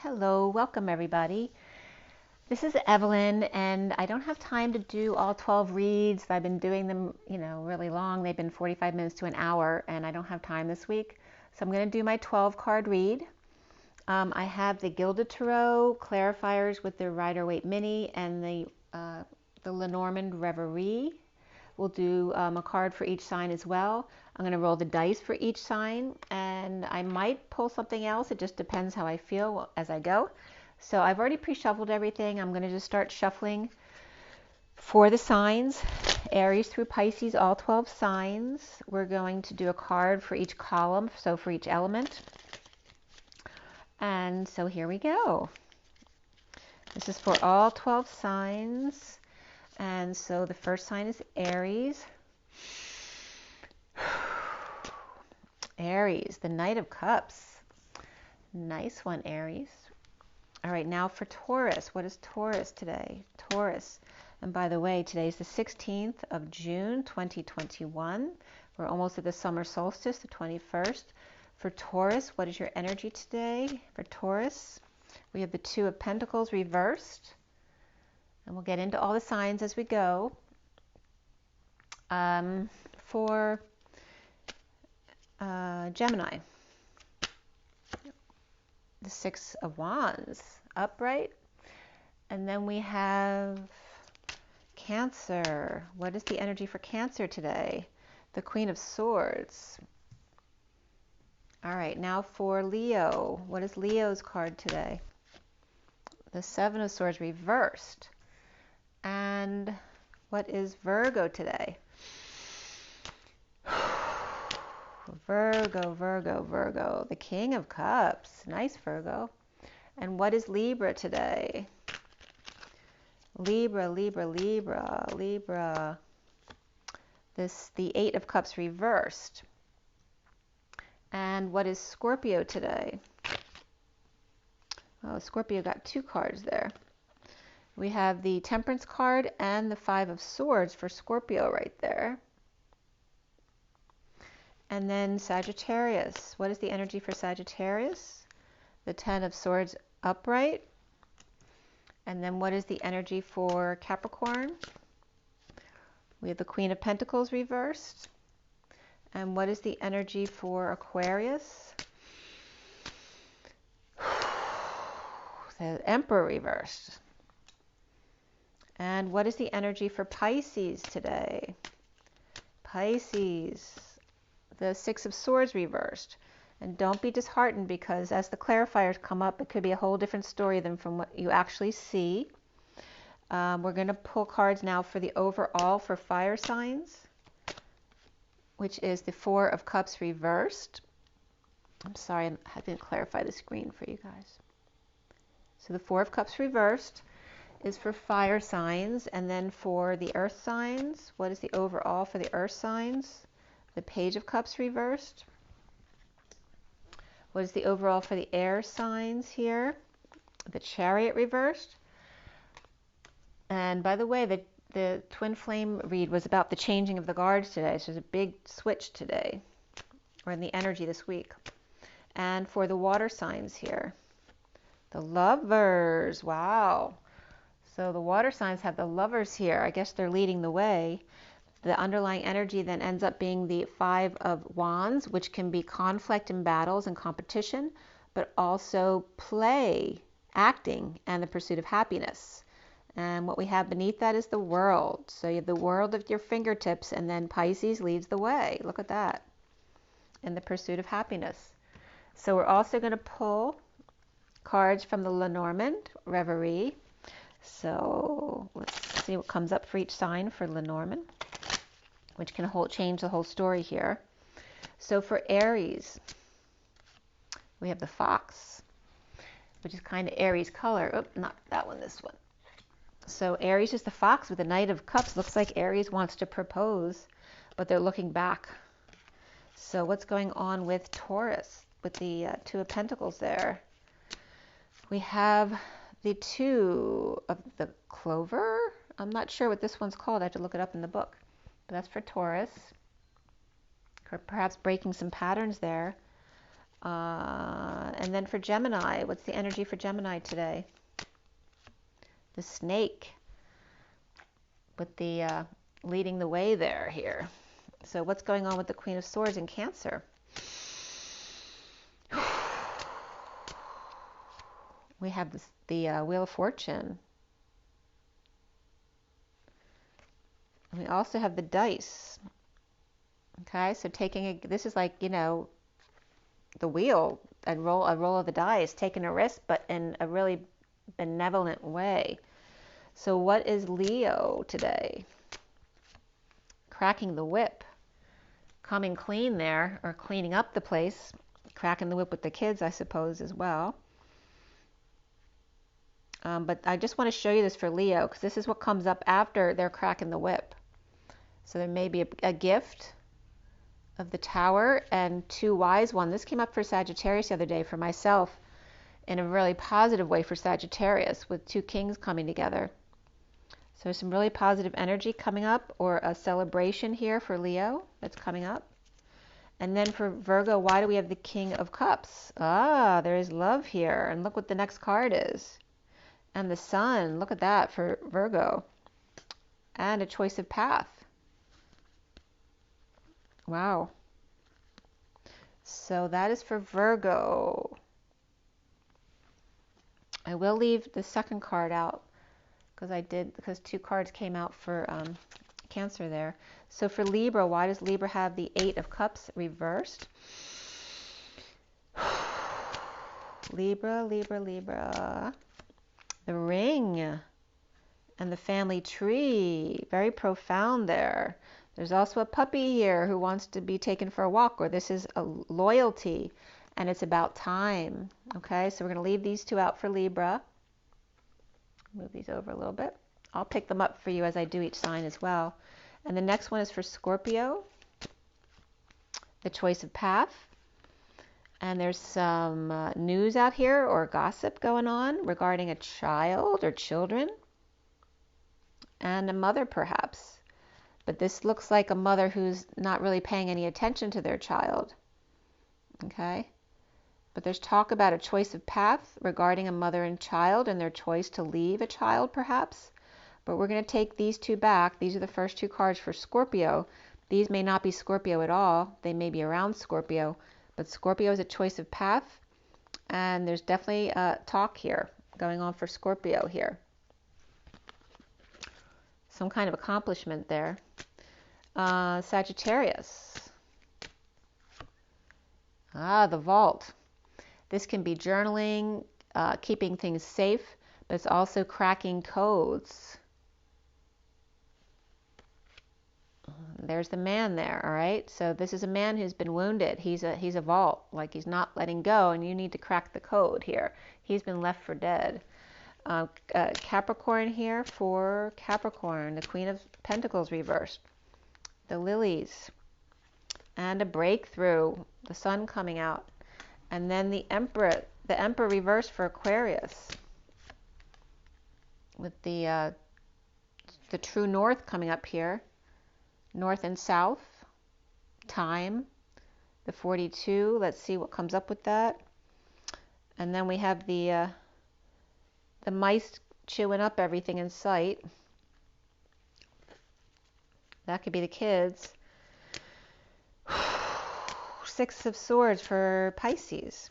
Hello, welcome everybody. This is Evelyn, and I don't have time to do all 12 reads. I've been doing them, really long. They've been 45 minutes to an hour, and I don't have time this week. So I'm going to do my 12 card read. I have the Gilded Tarot clarifiers with the Rider-Waite Mini and the Lenormand Reverie. We'll do a card for each sign as well. I'm going to roll the dice for each sign, and I might pull something else. It just depends how I feel as I go. So I've already pre-shuffled everything. I'm going to just start shuffling for the signs, Aries through Pisces, all 12 signs. We're going to do a card for each column, so for each element. And so here we go. This is for all 12 signs. And so the first sign is Aries. Aries, the Knight of Cups. Nice one, Aries. All right, now for Taurus. What is Taurus today? Taurus. And by the way, today is the 16th of June, 2021. We're almost at the summer solstice, the 21st. For Taurus, what is your energy today? For Taurus, we have the Two of Pentacles reversed. And we'll get into all the signs as we go. For Gemini, the Six of Wands, upright. And then we have Cancer. What is the energy for Cancer today? The Queen of Swords. All right, now for Leo. What is Leo's card today? The Seven of Swords reversed. And what is Virgo today? Virgo, Virgo, Virgo, the King of Cups. Nice, Virgo. And what is Libra today? Libra, Libra, Libra, Libra. The Eight of Cups reversed. And what is Scorpio today? Oh, Scorpio got two cards there. We have the Temperance card and the Five of Swords for Scorpio right there. And then Sagittarius. What is the energy for Sagittarius? The Ten of Swords upright. And then what is the energy for Capricorn? We have the Queen of Pentacles reversed. And what is the energy for Aquarius? The Emperor reversed. And what is the energy for Pisces today? Pisces, the Six of Swords reversed. And don't be disheartened, because as the clarifiers come up, it could be a whole different story than from what you actually see. We're going to pull cards now for the overall for fire signs, which is the Four of Cups reversed. I'm sorry, I didn't clarify the screen for you guys. So the Four of Cups reversed is for fire signs. And then for the earth signs, what is the overall for the earth signs? The Page of Cups reversed. What is the overall for the air signs here? The Chariot reversed. And by the way, the Twin Flame read was about the changing of the guards today. So there's a big switch today, or in the energy this week. And for the water signs here, the Lovers. Wow. So the water signs have the Lovers here. I guess they're leading the way. The underlying energy then ends up being the Five of Wands, which can be conflict and battles and competition, but also play, acting, and the pursuit of happiness. And what we have beneath that is the World. So you have the world at your fingertips, and then Pisces leads the way. Look at that. In the pursuit of happiness. So we're also going to pull cards from the Lenormand Reverie. So let's see what comes up for each sign for Lenormand, which can change the whole story here. So for Aries, we have the Fox, which is kind of Aries color. Oh, not that one, this one. So Aries is the Fox with the Knight of Cups. Looks like Aries wants to propose, but they're looking back. So what's going on with Taurus with the Two of Pentacles there? We have the Two of the Clover. I'm not sure what this one's called. I have to look it up in the book. But that's for Taurus. Or perhaps breaking some patterns there. And then for Gemini, what's the energy for Gemini today? The snake with the leading the way there here. So what's going on with the Queen of Swords in Cancer? We have the Wheel of Fortune. We also have the dice. Okay, so this is like, the wheel, a roll of the dice, taking a risk, but in a really benevolent way. So what is Leo today? Cracking the whip. Coming clean there, or cleaning up the place. Cracking the whip with the kids, I suppose, as well. But I just want to show you this for Leo, because this is what comes up after they're cracking the whip. So there may be a gift of the Tower and two wise ones. This came up for Sagittarius the other day for myself in a really positive way for Sagittarius, with two kings coming together. So some really positive energy coming up, or a celebration here for Leo that's coming up. And then for Virgo, why do we have the King of Cups? Ah, there is love here. And look what the next card is. And the Sun, look at that for Virgo. And a choice of path. Wow. So that is for Virgo. I will leave the second card out because two cards came out for Cancer there. So for Libra, why does Libra have the Eight of Cups reversed? Libra, Libra, Libra. The Ring and the family tree. Very profound there. There's also a puppy here who wants to be taken for a walk, or this is a loyalty, and it's about time. Okay, so we're going to leave these two out for Libra. Move these over a little bit. I'll pick them up for you as I do each sign as well. And the next one is for Scorpio, the choice of path. And there's some news out here, or gossip going on regarding a child or children, and a mother perhaps. But this looks like a mother who's not really paying any attention to their child. Okay? But there's talk about a choice of path regarding a mother and child, and their choice to leave a child perhaps. But we're going to take these two back. These are the first two cards for Scorpio. These may not be Scorpio at all. They may be around Scorpio. But Scorpio is a choice of path. And there's definitely talk here going on for Scorpio here. Some kind of accomplishment there. Sagittarius. The vault. This can be journaling, keeping things safe, but it's also cracking codes. There's the man there, all right? So this is a man who's been wounded. He's a vault, like he's not letting go, and you need to crack the code here. He's been left for dead. Capricorn here for Capricorn, the Queen of Pentacles reversed. The lilies. And a breakthrough, the sun coming out. And then the Emperor reversed for Aquarius. With the true north coming up here. North and south. Time. The 42. Let's see what comes up with that. And then we have the mice chewing up everything in sight. That could be the kids. Six of Swords for Pisces.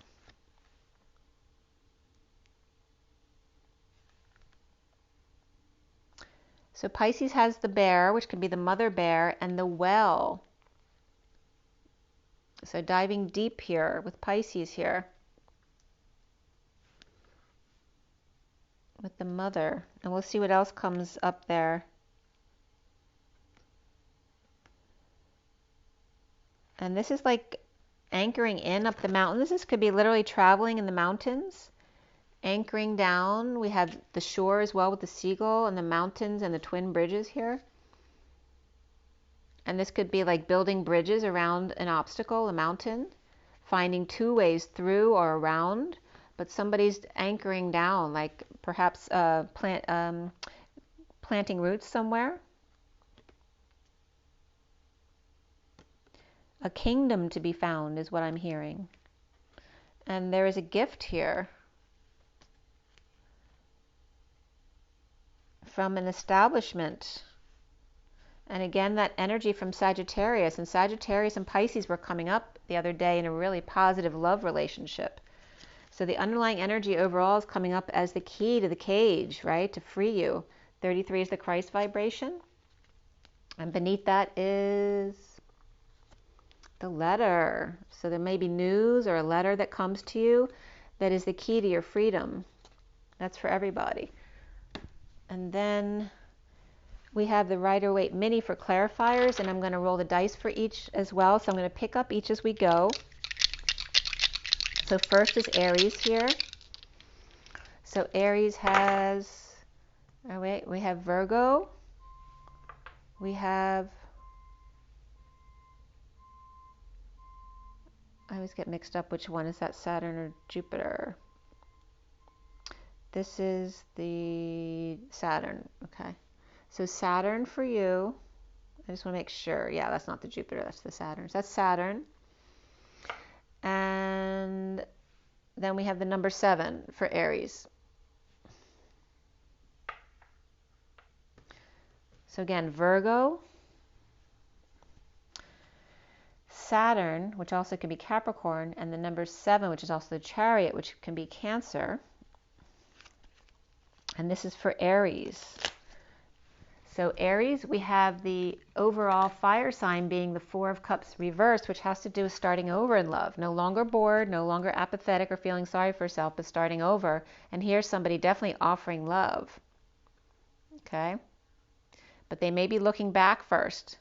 So Pisces has the bear, which can be the mother bear, and the well. So diving deep here with Pisces here. With the mother. And we'll see what else comes up there. And this is like anchoring in up the mountains. This could be literally traveling in the mountains, anchoring down. We have the shore as well with the seagull, and the mountains and the twin bridges here. And this could be like building bridges around an obstacle, a mountain, finding two ways through or around. But somebody's anchoring down, like perhaps planting roots somewhere. A kingdom to be found is what I'm hearing. And there is a gift here from an establishment. And again, that energy from Sagittarius. And Sagittarius and Pisces were coming up the other day in a really positive love relationship. So the underlying energy overall is coming up as the key to the cage, right? To free you. 33 is the Christ vibration. And beneath that is the letter. So there may be news or a letter that comes to you that is the key to your freedom. That's for everybody. And then we have the Rider-Waite Mini for clarifiers, and I'm going to roll the dice for each as well. So I'm going to pick up each as we go. So first is Aries here. So Aries has, we have Virgo. We have, I always get mixed up which one is that, Saturn or Jupiter. This is the Saturn, okay. So Saturn for you, I just want to make sure, yeah, that's not the Jupiter, that's the Saturn. So that's Saturn. And then we have the number 7 for Aries. So again, Virgo, Saturn, which also can be Capricorn, and the number 7, which is also the Chariot, which can be Cancer. And this is for Aries. So Aries, we have the overall fire sign being the 4 of Cups reversed, which has to do with starting over in love. No longer bored, no longer apathetic or feeling sorry for yourself, but starting over. And here's somebody definitely offering love. Okay? But they may be looking back first.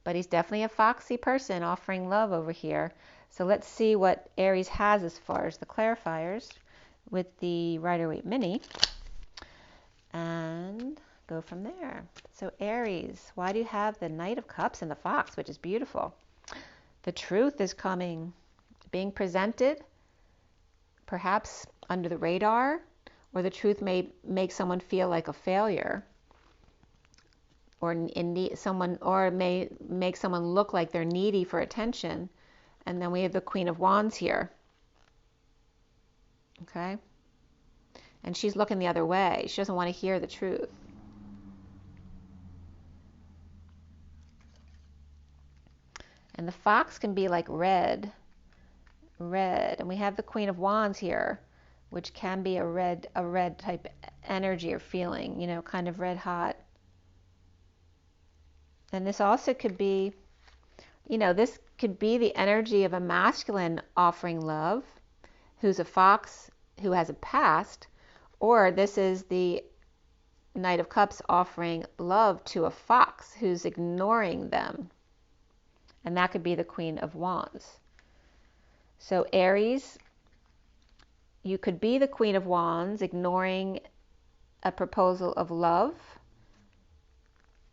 But he's definitely a foxy person offering love over here. So let's see what Aries has as far as the clarifiers with the Rider-Waite Mini. And go from there. So Aries, why do you have the Knight of Cups and the Fox, which is beautiful? The truth is coming, being presented, perhaps under the radar, or the truth may make someone feel like a failure, or may make someone look like they're needy for attention. And then we have the Queen of Wands here. Okay? And she's looking the other way. She doesn't want to hear the truth. And the fox can be like red. And we have the Queen of Wands here, which can be a red type energy or feeling, you know, kind of red hot. And this also could be, you know, this could be the energy of a masculine offering love, who's a fox who has a past, or this is the Knight of Cups offering love to a fox who's ignoring them. And that could be the Queen of Wands. So Aries, you could be the Queen of Wands ignoring a proposal of love.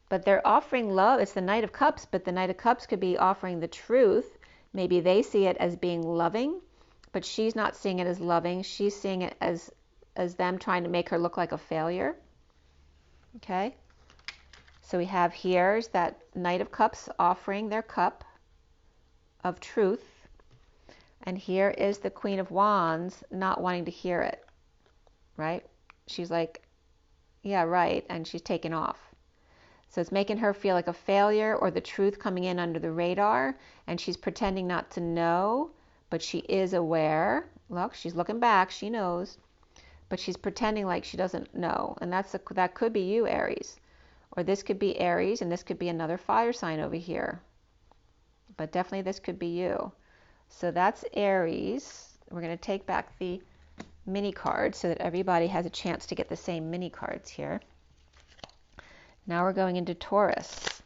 But they're offering love. It's the Knight of Cups, but the Knight of Cups could be offering the truth. Maybe they see it as being loving, but she's not seeing it as loving. She's seeing it as them trying to make her look like a failure. Okay? So we have here is that Knight of Cups offering their cup of truth. And here is the Queen of Wands not wanting to hear it. Right? She's like, yeah, right. And she's taken off. So it's making her feel like a failure or the truth coming in under the radar. And she's pretending not to know, but she is aware. Look, she's looking back. She knows. But she's pretending like she doesn't know. And that could be you, Aries. Or this could be Aries, and this could be another fire sign over here. But definitely this could be you. So that's Aries. We're going to take back the mini cards so that everybody has a chance to get the same mini cards here. Now we're going into Taurus.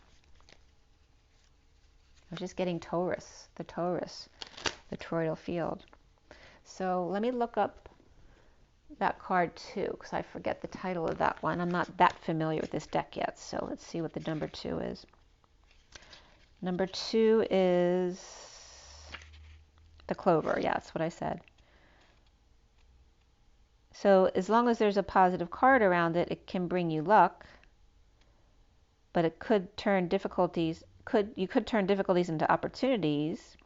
I'm just getting Taurus, the toroidal field. So let me look up that card too, because I forget the title of that one. I'm not that familiar with this deck yet, so let's see what the number 2 is. Number 2 is the clover. Yeah, that's what I said. So as long as there's a positive card around it, it can bring you luck, but it could turn difficulties. You could turn difficulties into opportunities.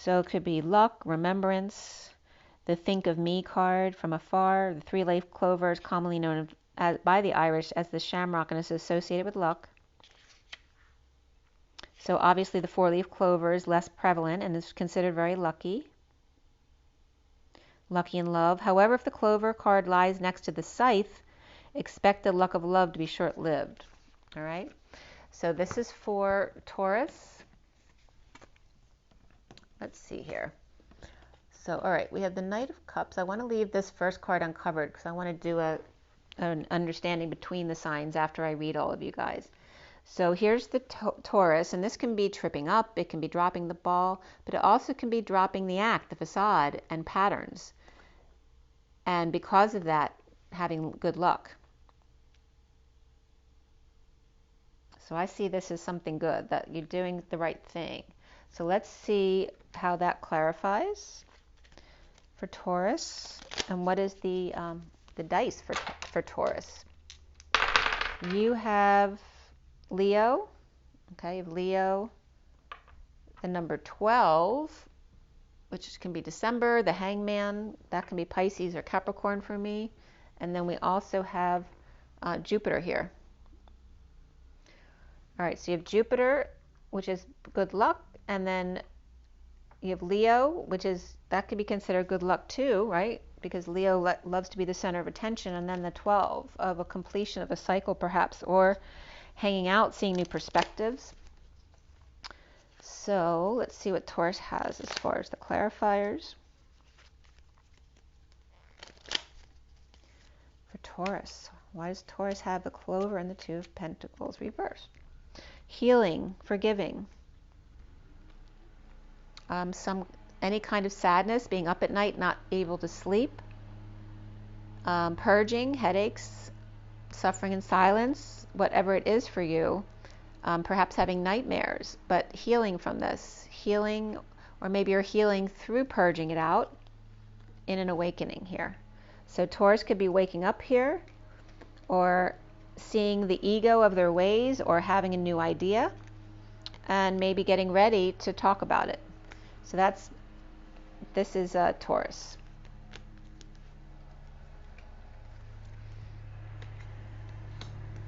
So it could be luck, remembrance, the think of me card from afar. The three-leaf clover is commonly known by the Irish as the shamrock and is associated with luck. So obviously the four-leaf clover is less prevalent and is considered very lucky. Lucky in love. However, if the clover card lies next to the scythe, expect the luck of love to be short-lived. All right. So this is for Taurus. Let's see here. So, all right, we have the Knight of Cups. I want to leave this first card uncovered because I want to do an understanding between the signs after I read all of you guys. So here's the Taurus, and this can be tripping up, it can be dropping the ball, but it also can be dropping the act, the facade, and patterns. And because of that, having good luck. So I see this as something good, that you're doing the right thing. So let's see how that clarifies for Taurus. And what is the dice for Taurus? You have Leo. Okay, you have Leo. The number 12, which can be December, the Hangman. That can be Pisces or Capricorn for me. And then we also have Jupiter here. All right, so you have Jupiter, which is good luck, and then you have Leo, that could be considered good luck too, right? Because Leo loves to be the center of attention, and then the 12 of a completion of a cycle perhaps, or hanging out, seeing new perspectives. So let's see what Taurus has as far as the clarifiers. For Taurus, why does Taurus have the clover and the Two of Pentacles reversed? Healing, forgiving, any kind of sadness, being up at night, not able to sleep, purging, headaches, suffering in silence, whatever it is for you, perhaps having nightmares, but healing from this, healing, or maybe you're healing through purging it out in an awakening here. So Taurus could be waking up here, or seeing the ego of their ways, or having a new idea and maybe getting ready to talk about it. So this is Taurus.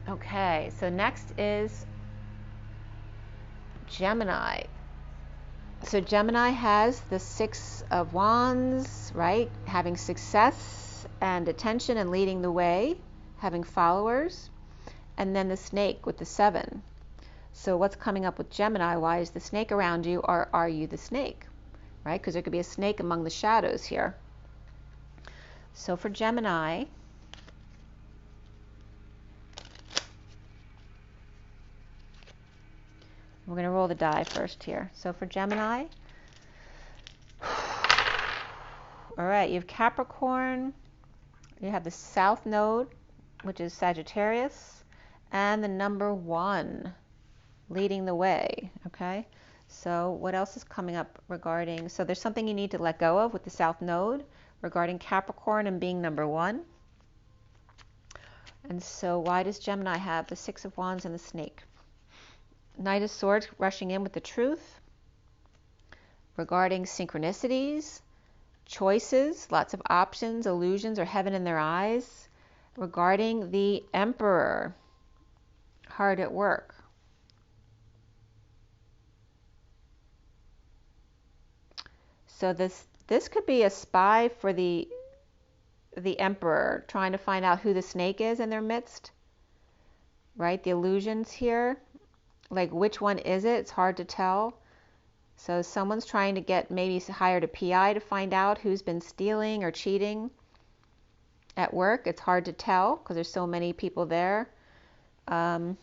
Okay, so next is Gemini. So Gemini has the Six of Wands, right? Having success and attention and leading the way, having followers. And then the snake with the 7. So what's coming up with Gemini? Why is the snake around you, or are you the snake? Right? Because there could be a snake among the shadows here. So for Gemini, we're going to roll the die first here. So for Gemini, all right, you have Capricorn, you have the South Node, which is Sagittarius, and the number 1 leading the way. Okay, so what else is coming up regarding, so there's something you need to let go of with the South Node regarding Capricorn and being number 1. And so why does Gemini have the Six of Wands and the snake? Knight of Swords rushing in with the truth regarding synchronicities, choices, lots of options, illusions, or heaven in their eyes. Regarding the Emperor, hard at work. So this could be a spy for the Emperor, trying to find out who the snake is in their midst, right? The illusions here, like which one is it? It's hard to tell. So someone's trying to get, maybe hired a PI to find out who's been stealing or cheating at work. It's hard to tell because there's so many people there. And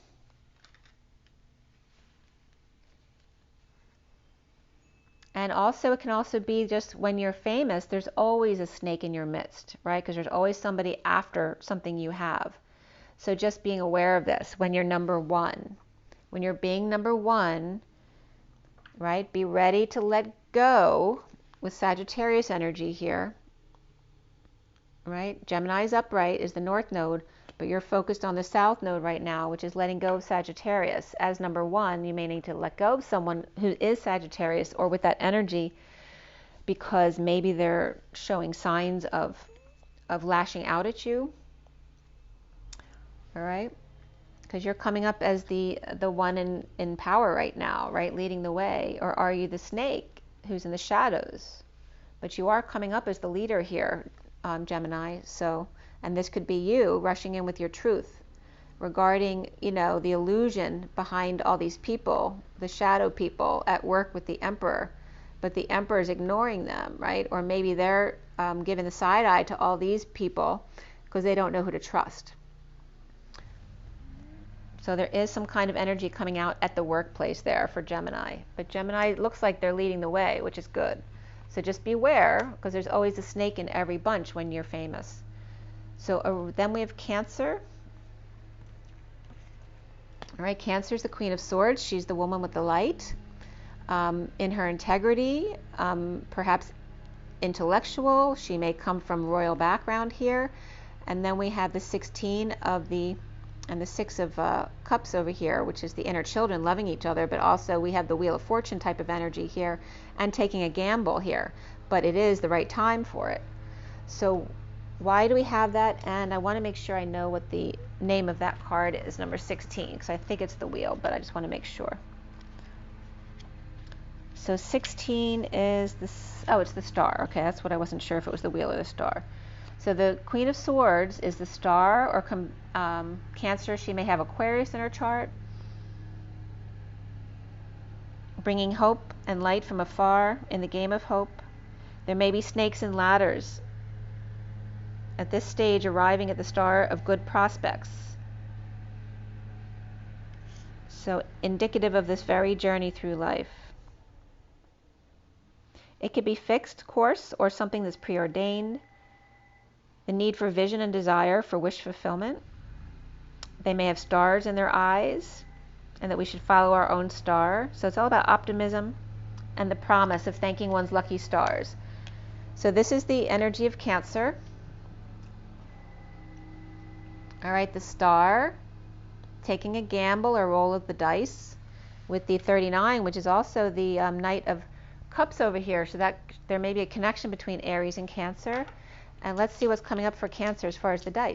also, it can also be just when you're famous, there's always a snake in your midst, right? Because there's always somebody after something you have. So just being aware of this when you're number 1. When you're being number 1, right? Be ready to let go with Sagittarius energy here, right? Gemini's upright is the North Node, but you're focused on the South Node right now, which is letting go of Sagittarius. As number 1, you may need to let go of someone who is Sagittarius or with that energy because maybe they're showing signs of lashing out at you. All right? Because you're coming up as the one in power right now, right? Leading the way. Or are you the snake who's in the shadows? But you are coming up as the leader here, Gemini. So, and this could be you rushing in with your truth regarding, the illusion behind all these people, the shadow people at work with the emperor. But the emperor is ignoring them, right? Or maybe they're giving the side eye to all these people because they don't know who to trust. So there is some kind of energy coming out at the workplace there for Gemini. But Gemini looks like they're leading the way, which is good. So just beware, because there's always a snake in every bunch when you're famous. So then we have Cancer. All right, Cancer is the Queen of Swords. She's the woman with the light. In her integrity, perhaps intellectual. She may come from royal background here. And then we have the 16 of the and the 6 of Cups over here, which is the inner children loving each other, but also we have the Wheel of Fortune type of energy here and taking a gamble here, but it is the right time for it. So why do we have that? And I want to make sure I know what the name of that card is, number 16, because I think it's the wheel, but I just want to make sure. So 16 is this, oh, it's the star. Okay, that's what I wasn't sure if it was the wheel or the star. So the Queen of Swords is the star, or Cancer. She may have Aquarius in her chart, bringing hope and light from afar in the game of hope. There may be snakes and ladders at this stage, arriving at the star of good prospects. So indicative of this very journey through life. It could be fixed course or something that's preordained. The need for vision and desire for wish fulfillment. They may have stars in their eyes, and that we should follow our own star. So it's all about optimism and the promise of thanking one's lucky stars. So this is the energy of Cancer. All right, the star, taking a gamble or roll of the dice with the 39, which is also the Knight of Cups over here. So that there may be a connection between Aries and Cancer. And let's see what's coming up for Cancer as far as the dice.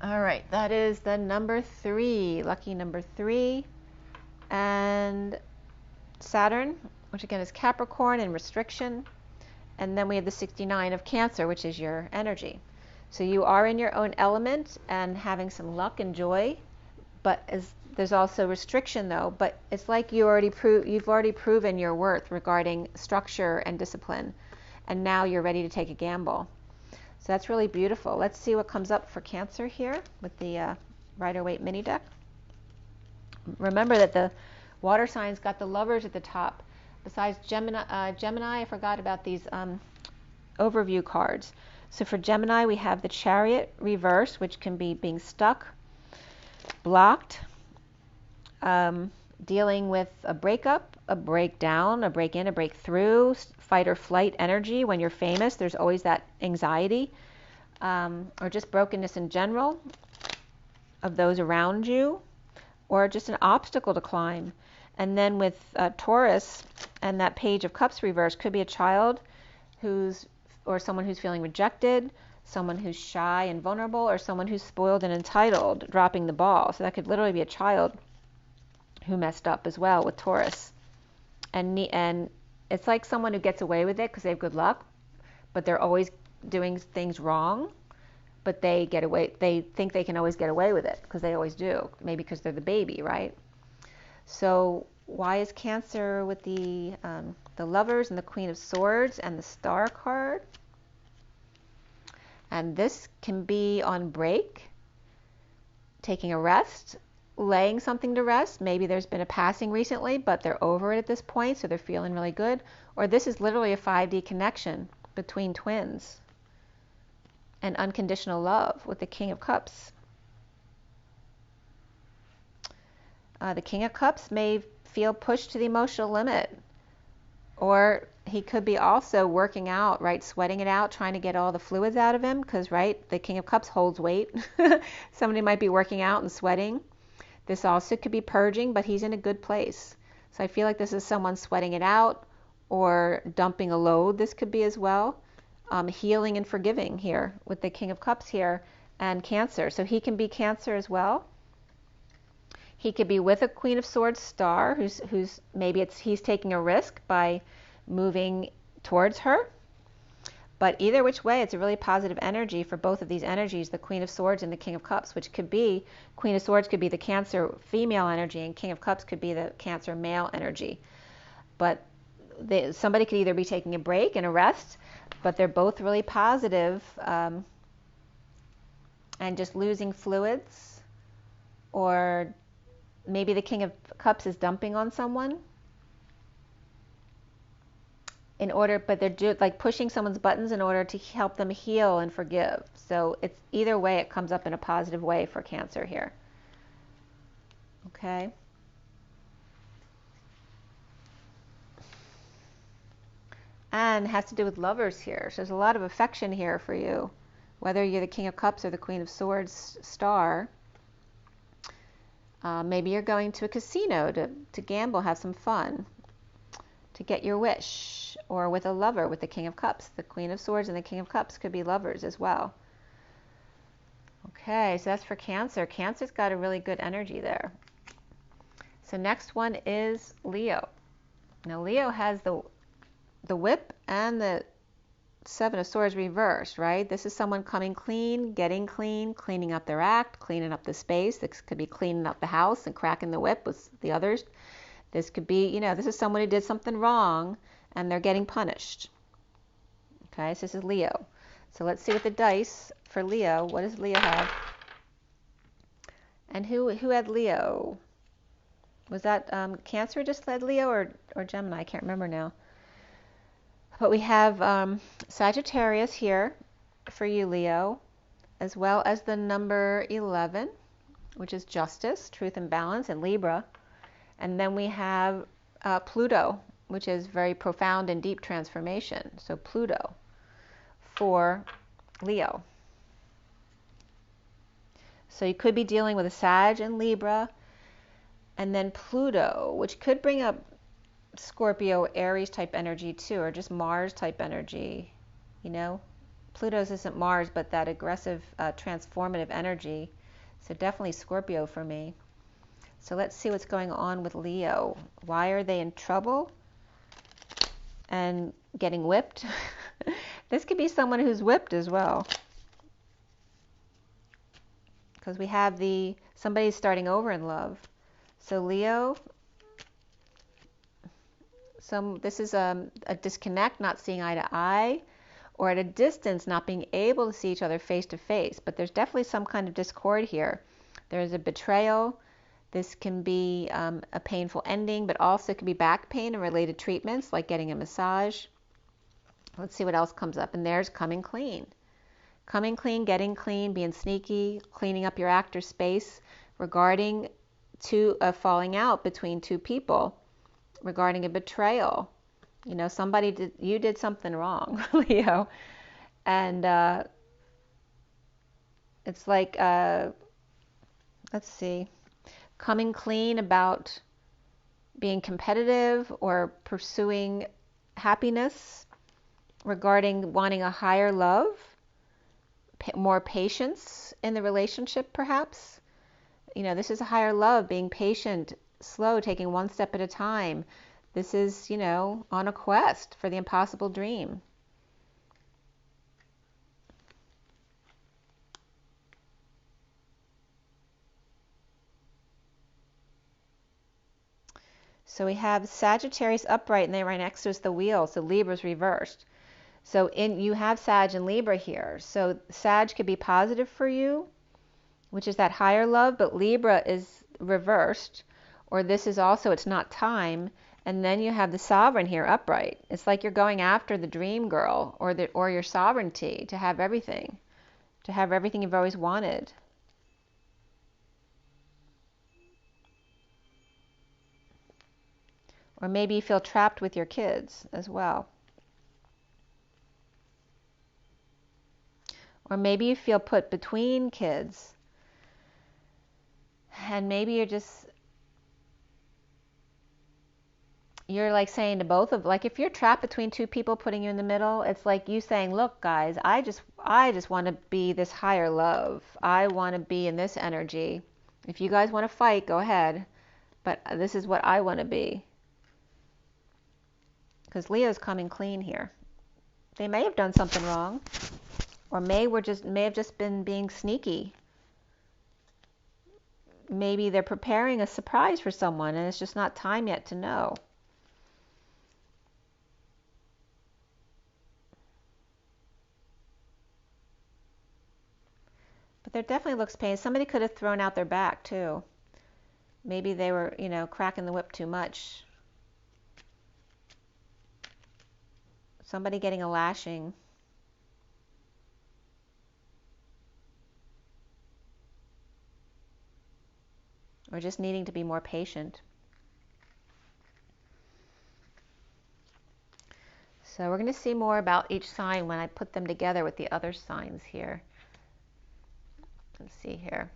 All right, that is the number 3, lucky number 3. And Saturn, which again is Capricorn and restriction. And then we have the 69 of Cancer, which is your energy. So you are in your own element and having some luck and joy, but there's also restriction though. But it's like you've already proven your worth regarding structure and discipline. And now you're ready to take a gamble. So that's really beautiful. Let's see what comes up for Cancer here with the Rider-Waite mini deck. Remember that the water signs got the Lovers at the top. Besides Gemini, I forgot about these overview cards. So for Gemini, we have the Chariot reverse, which can be being stuck, blocked, dealing with a breakup, a breakdown, a break in, a breakthrough, fight or flight energy. When you're famous, there's always that anxiety, or just brokenness in general of those around you, or just an obstacle to climb. And then with Taurus and that Page of Cups reverse, could be a child or someone who's feeling rejected, someone who's shy and vulnerable, or someone who's spoiled and entitled, dropping the ball. So that could literally be a child who messed up as well with Taurus. And it's like someone who gets away with it because they have good luck, but they're always doing things wrong, but they think they can always get away with it because they always do, maybe because they're the baby, right? So why is Cancer with the Lovers and the Queen of Swords and the Star card? And this can be on break, taking a rest, laying something to rest. Maybe there's been a passing recently, but they're over it at this point, so they're feeling really good. Or this is literally a 5D connection between twins and unconditional love with the King of Cups. The King of Cups may feel pushed to the emotional limit, or he could be also working out, right, sweating it out, trying to get all the fluids out of him, because, right, the King of Cups holds weight. Somebody might be working out and sweating. This also could be purging, but he's in a good place. So I feel like this is someone sweating it out or dumping a load. This could be as well. Healing and forgiving here with the King of Cups here and Cancer. So he can be Cancer as well. He could be with a Queen of Swords star who's maybe he's taking a risk by moving towards her. But either which way, it's a really positive energy for both of these energies, the Queen of Swords and the King of Cups, which could be, Queen of Swords could be the Cancer female energy and King of Cups could be the Cancer male energy. But somebody could either be taking a break and a rest, but they're both really positive, and just losing fluids, or maybe the King of Cups is dumping on someone in order, but they're like pushing someone's buttons in order to help them heal and forgive. So it's either way, it comes up in a positive way for Cancer here. Okay. And it has to do with lovers here. So there's a lot of affection here for you, whether you're the King of Cups or the Queen of Swords star. Maybe you're going to a casino to gamble, have some fun, to get your wish, or with a lover with the King of Cups. The Queen of Swords and the King of Cups could be lovers as well. Okay, so that's for Cancer. Cancer's got a really good energy there. So next one is Leo. Now Leo has the Whip and the Seven of Swords reversed, right? This is someone coming clean, getting clean, cleaning up their act, cleaning up the space. This could be cleaning up the house and cracking the whip with the others. This could be, this is someone who did something wrong and they're getting punished. Okay, so this is Leo. So let's see what the dice for Leo. What does Leo have? And who had Leo? Was that Cancer just led Leo or Gemini? I can't remember now. But we have Sagittarius here for you, Leo, as well as the number 11, which is justice, truth and balance, and Libra. And then we have Pluto, which is very profound and deep transformation. So Pluto for Leo. So you could be dealing with a Sag and Libra, and then Pluto, which could bring up Scorpio, Aries type energy too, or just Mars type energy. Pluto's isn't Mars, but that aggressive, transformative energy. So definitely Scorpio for me. So let's see what's going on with Leo. Why are they in trouble and getting whipped? This could be someone who's whipped as well, because we have somebody's starting over in love. So Leo, this is a disconnect, not seeing eye to eye, or at a distance, not being able to see each other face to face. But there's definitely some kind of discord here. There's a betrayal. This can be a painful ending, but also it could be back pain and related treatments, like getting a massage. Let's see what else comes up. And there's coming clean. Coming clean, getting clean, being sneaky, cleaning up your act or space regarding a falling out between two people, regarding a betrayal. You did something wrong, Leo. And it's like, let's see, coming clean about being competitive or pursuing happiness, regarding wanting a higher love, more patience in the relationship perhaps. This is a higher love, being patient, slow, taking one step at a time. This is, on a quest for the impossible dream. So we have Sagittarius upright, and they right next to us the wheel. So Libra's reversed. So you have Sag and Libra here. So Sag could be positive for you, which is that higher love, but Libra is reversed, or this is also, it's not time. And then you have the Sovereign here upright. It's like you're going after the dream girl, or your sovereignty, to have everything you've always wanted. Or maybe you feel trapped with your kids as well. Or maybe you feel put between kids. And maybe you're just you're like saying to both of, like if you're trapped between two people putting you in the middle, it's like you saying, look guys, I just want to be this higher love. I want to be in this energy. If you guys want to fight, go ahead. But this is what I want to be. Because Leo's coming clean here. They may have done something wrong, or may have just been being sneaky. Maybe they're preparing a surprise for someone and it's just not time yet to know. But there definitely looks pain. Somebody could have thrown out their back too. Maybe they were, cracking the whip too much. Somebody getting a lashing. Or just needing to be more patient. So we're going to see more about each sign when I put them together with the other signs here. Let's see here.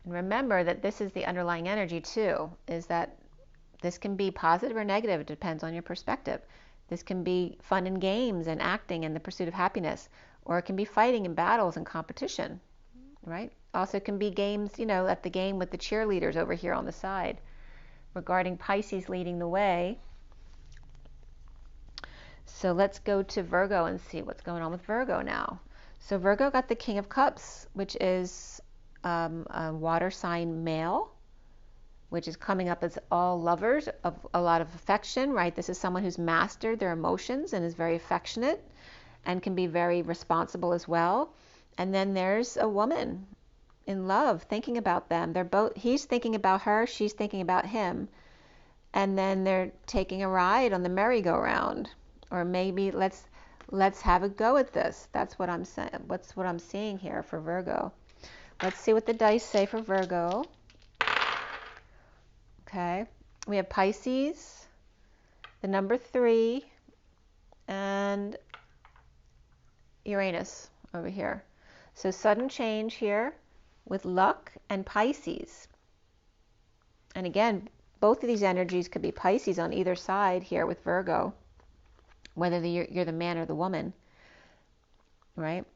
And remember that this is the underlying energy too, is that this can be positive or negative. It depends on your perspective. This can be fun and games and acting and the pursuit of happiness, or it can be fighting and battles and competition, right? Also it can be games, at the game with the cheerleaders over here on the side. Regarding Pisces leading the way. So let's go to Virgo and see what's going on with Virgo now. So Virgo got the King of Cups, which is a water sign male, which is coming up as all lovers of a lot of affection, right? This is someone who's mastered their emotions and is very affectionate and can be very responsible as well. And then there's a woman in love thinking about them. He's thinking about her, she's thinking about him. And then they're taking a ride on the merry-go-round. Or maybe let's have a go at this. That's what I'm saying. What's what I'm seeing here for Virgo. Let's see what the dice say for Virgo. Okay, we have Pisces, the number 3, and Uranus over here. So sudden change here with luck and Pisces. And again, both of these energies could be Pisces on either side here with Virgo, whether you're the man or the woman, right?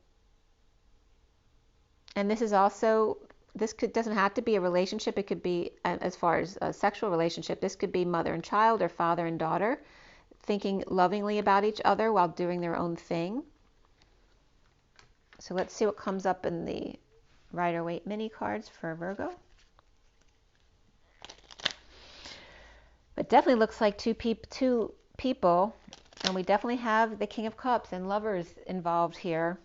And this is also, doesn't have to be a relationship. It could be, as far as a sexual relationship, this could be mother and child or father and daughter thinking lovingly about each other while doing their own thing. So let's see what comes up in the Rider-Waite mini cards for Virgo. But definitely looks like two people, and we definitely have the King of Cups and lovers involved here,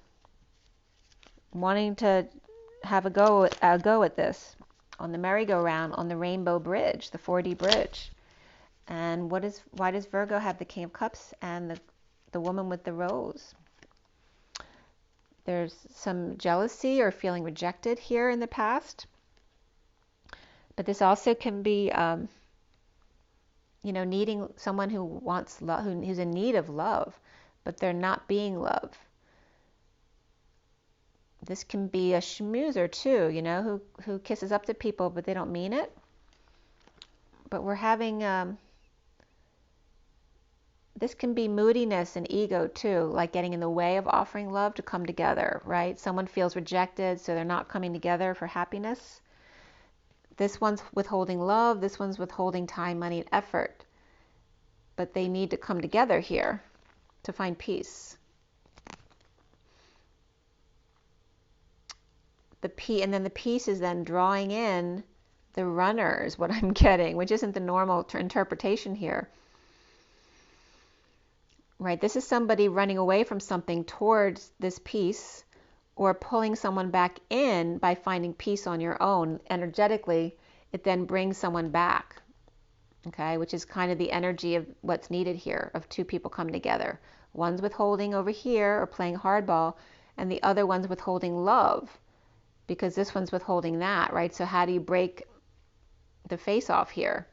wanting to have a go at this on the merry-go-round on the Rainbow Bridge, the 4D bridge. And why does Virgo have the King of Cups and the woman with the rose? There's some jealousy or feeling rejected here in the past. But this also can be, needing someone who wants love, who's in need of love, but they're not being loved. This can be a schmoozer too, who kisses up to people, but they don't mean it. But we're having, this can be moodiness and ego too, like getting in the way of offering love to come together, right? Someone feels rejected, so they're not coming together for happiness. This one's withholding love, this one's withholding time, money, and effort. But they need to come together here to find peace. And then the peace is then drawing in the runners, what I'm getting, which isn't the normal interpretation here. Right, this is somebody running away from something towards this peace, or pulling someone back in by finding peace on your own. Energetically, it then brings someone back, okay, which is kind of the energy of what's needed here, of two people coming together. One's withholding over here or playing hardball, and the other one's withholding love, because this one's withholding that, right? So how do you break the face off here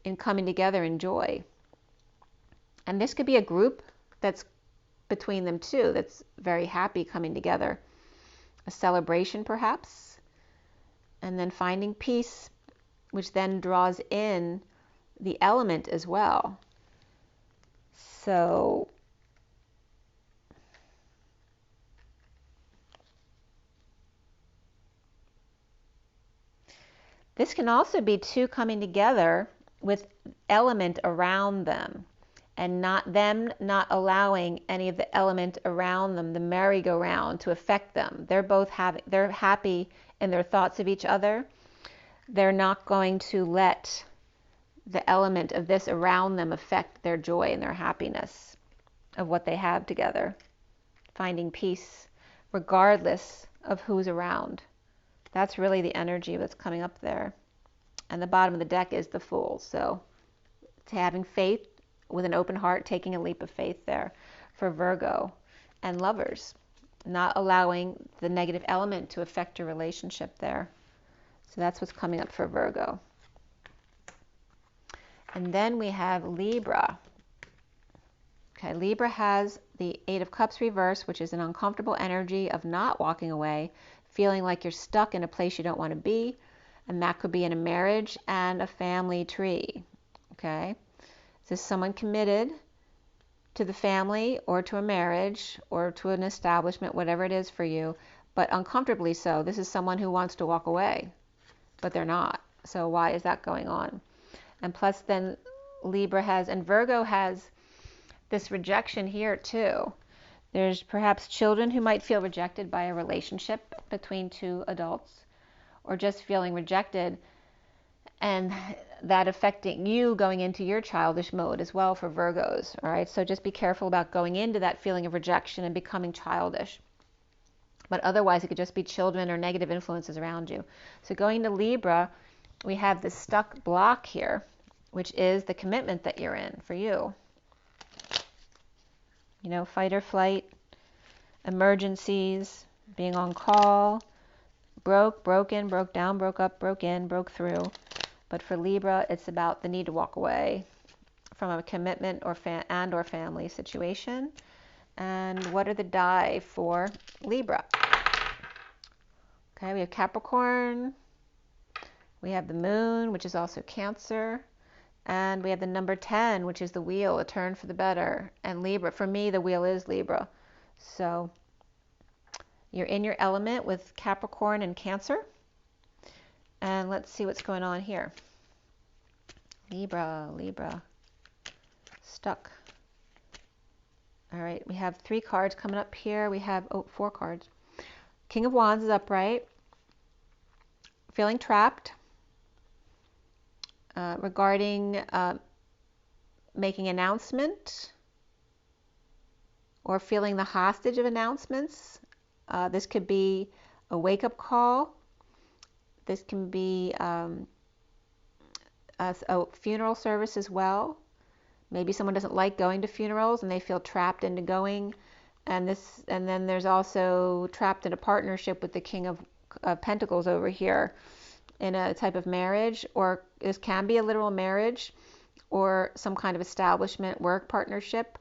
in coming together in joy? And this could be a group that's between them too, that's very happy coming together. A celebration perhaps. And then finding peace, which then draws in the element as well. So this can also be two coming together with element around them, and not allowing any of the element around them, the merry-go-round, to affect them. They're happy in their thoughts of each other. They're not going to let the element of this around them affect their joy and their happiness of what they have together. Finding peace regardless of who's around. That's really the energy that's coming up there. And the bottom of the deck is the Fool. So it's having faith with an open heart, taking a leap of faith there for Virgo and lovers. Not allowing the negative element to affect your relationship there. So that's what's coming up for Virgo. And then we have Libra. Okay, Libra has the Eight of Cups reversed, which is an uncomfortable energy of not walking away, feeling like you're stuck in a place you don't want to be. And that could be in a marriage and a family tree. Okay, is this someone committed to the family or to a marriage or to an establishment, whatever it is for you, but uncomfortably so? This is someone who wants to walk away, but they're not. So why is that going on? And plus then Libra has, and Virgo has this rejection here too. There's perhaps children who might feel rejected by a relationship between two adults, or just feeling rejected, and that affecting you going into your childish mode as well for Virgos. All right, so just be careful about going into that feeling of rejection and becoming childish. But otherwise it could just be children or negative influences around you. So going to Libra, we have the stuck block here, which is the commitment that you're in for you. You know, fight or flight, emergencies, being on call, broken, broke down, broke up, broke in, broke through. But for Libra, it's about the need to walk away from a commitment or family situation. And what are the die for Libra? Okay, we have Capricorn. We have the Moon, which is also Cancer. And we have the number 10, which is the wheel, a turn for the better. And Libra, for me, the wheel is Libra. So you're in your element with Capricorn and Cancer. And let's see what's going on here. Libra, stuck. All right, we have 3 cards coming up here. We have 4 cards. King of Wands is upright. Feeling trapped. Regarding making announcement or feeling the hostage of announcements. This could be a wake-up call. This can be a funeral service as well. Maybe someone doesn't like going to funerals and they feel trapped into going. And then there's also trapped in a partnership with the King of Pentacles over here in a type of marriage, or this can be a literal marriage or some kind of establishment, work partnership.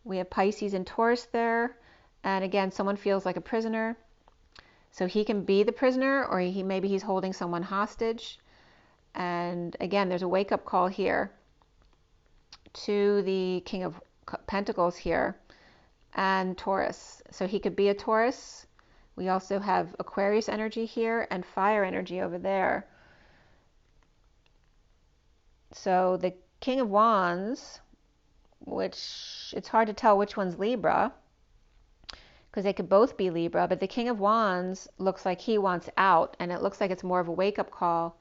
We have Pisces and Taurus there. And again, someone feels like a prisoner. So he can be the prisoner, or maybe he's holding someone hostage. And again, there's a wake-up call here to the King of Pentacles here and Taurus. So he could be a Taurus. We also have Aquarius energy here and fire energy over there. So the King of Wands, which it's hard to tell which one's Libra, because they could both be Libra, but the King of Wands looks like he wants out, and it looks like it's more of a wake-up call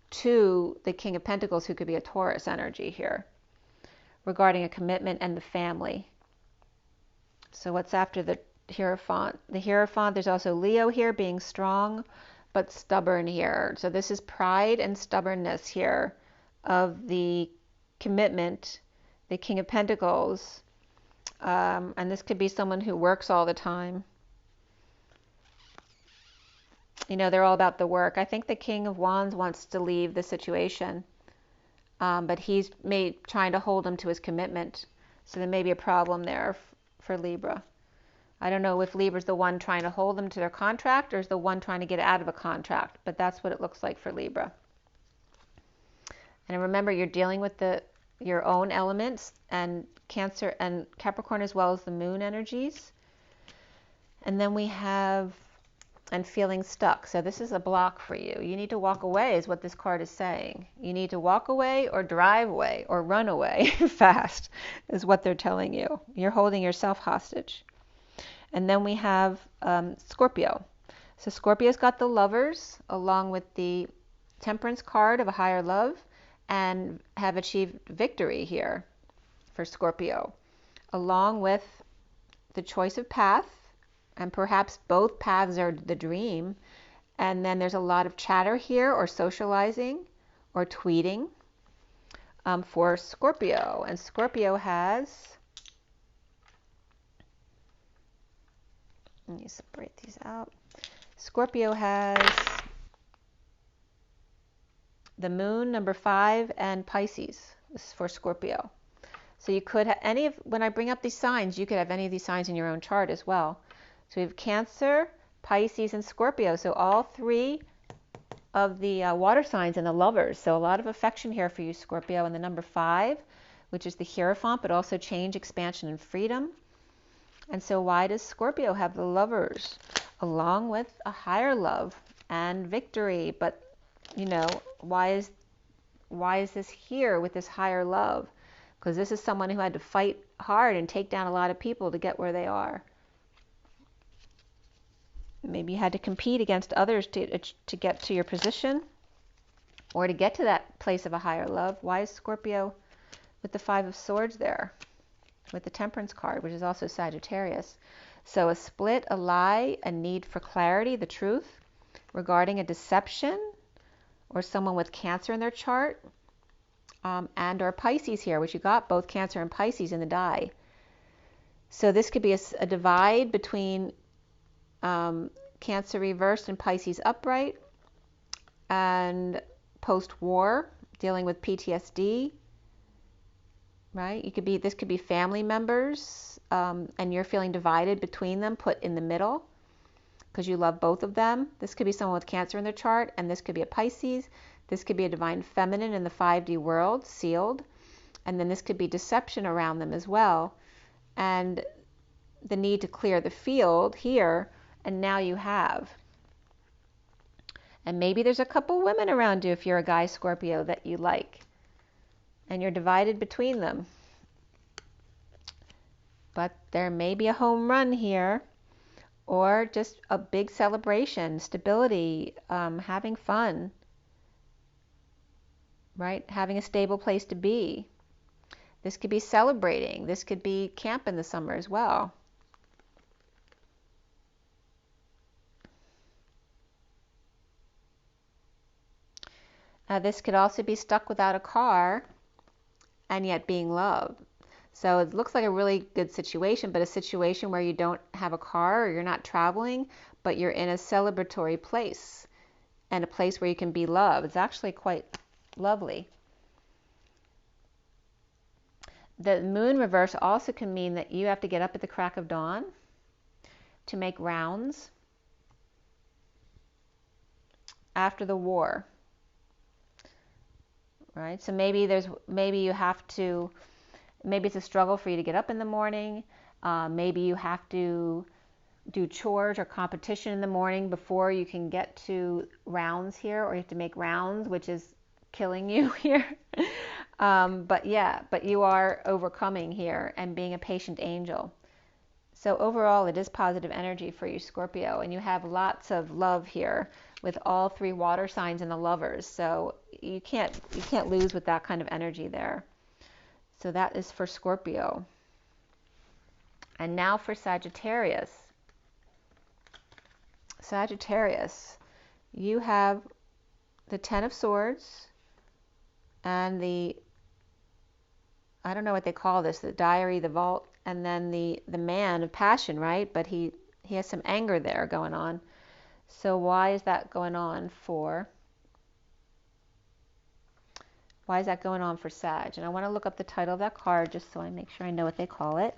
to the King of Pentacles, who could be a Taurus energy here, regarding a commitment and the family. So what's after the Hierophant? The Hierophant, there's also Leo here, being strong but stubborn here. So this is pride and stubbornness here of the commitment, the King of Pentacles. And this could be someone who works all the time. You know, they're all about the work. I think the King of Wands wants to leave the situation, but he's trying to hold him to his commitment. So there may be a problem there for Libra. I don't know if Libra's the one trying to hold them to their contract or is the one trying to get out of a contract, but that's what it looks like for Libra. And remember, you're dealing with the your own elements, and Cancer and Capricorn as well as the moon energies. And then we have, and feeling stuck. So this is a block for you. You need to walk away is what this card is saying. You need to walk away or drive away or run away fast is what they're telling you. You're holding yourself hostage. And then we have Scorpio. So Scorpio's got the Lovers along with the Temperance card of a higher love, and have achieved victory here for Scorpio, along with the choice of path, and perhaps both paths are the dream. And then there's a lot of chatter here, or socializing, or tweeting for Scorpio. And Scorpio has, let me separate these out. Scorpio has the moon, number 5, and Pisces. This is for Scorpio. So you could have any of, when I bring up these signs, you could have any of these signs in your own chart as well. So we have Cancer, Pisces, and Scorpio. So all 3 of the water signs and the Lovers. So a lot of affection here for you, Scorpio. And the number 5, which is the Hierophant, but also change, expansion, and freedom. And so why does Scorpio have the Lovers along with a higher love and victory? But you know, why is this here with this higher love? Because this is someone who had to fight hard and take down a lot of people to get where they are. Maybe you had to compete against others to get to your position or to get to that place of a higher love. Why is Scorpio with the 5 of Swords there? With the Temperance card, which is also Sagittarius. So a split, a lie, a need for clarity, the truth regarding a deception, or someone with Cancer in their chart, and or Pisces here, which you got both Cancer and Pisces in the die. So this could be a divide between Cancer reversed and Pisces upright, and post-war, dealing with PTSD, right? This could be family members, and you're feeling divided between them, put in the middle, because you love both of them. This could be someone with Cancer in their chart, and this could be a Pisces. This could be a divine feminine in the 5D world, sealed. And then this could be deception around them as well. And the need to clear the field here, and now you have. And maybe there's a couple women around you if you're a guy Scorpio that you like. And you're divided between them. But there may be a home run here. Or just a big celebration, stability, having fun, right? Having a stable place to be. This could be celebrating. This could be camp in the summer as well. This could also be stuck without a car and yet being loved. So it looks like a really good situation, but a situation where you don't have a car or you're not traveling, but you're in a celebratory place and a place where you can be loved. It's actually quite lovely. The moon reverse also can mean that you have to get up at the crack of dawn to make rounds after the war, right? So maybe you have to. Maybe it's a struggle for you to get up in the morning. Maybe you have to do chores or competition in the morning before you can get to rounds here, or you have to make rounds, which is killing you here. But you are overcoming here and being a patient angel. So overall, it is positive energy for you, Scorpio, and you have lots of love here with all 3 water signs and the Lovers. So you can't lose with that kind of energy there. So that is for Scorpio. And now for Sagittarius. Sagittarius, you have the 10 of Swords and I don't know what they call this, the Diary, the Vault, and then the Man of Passion, right? But he has some anger there going on. So why is that going on for Sag? And I want to look up the title of that card just so I make sure I know what they call it.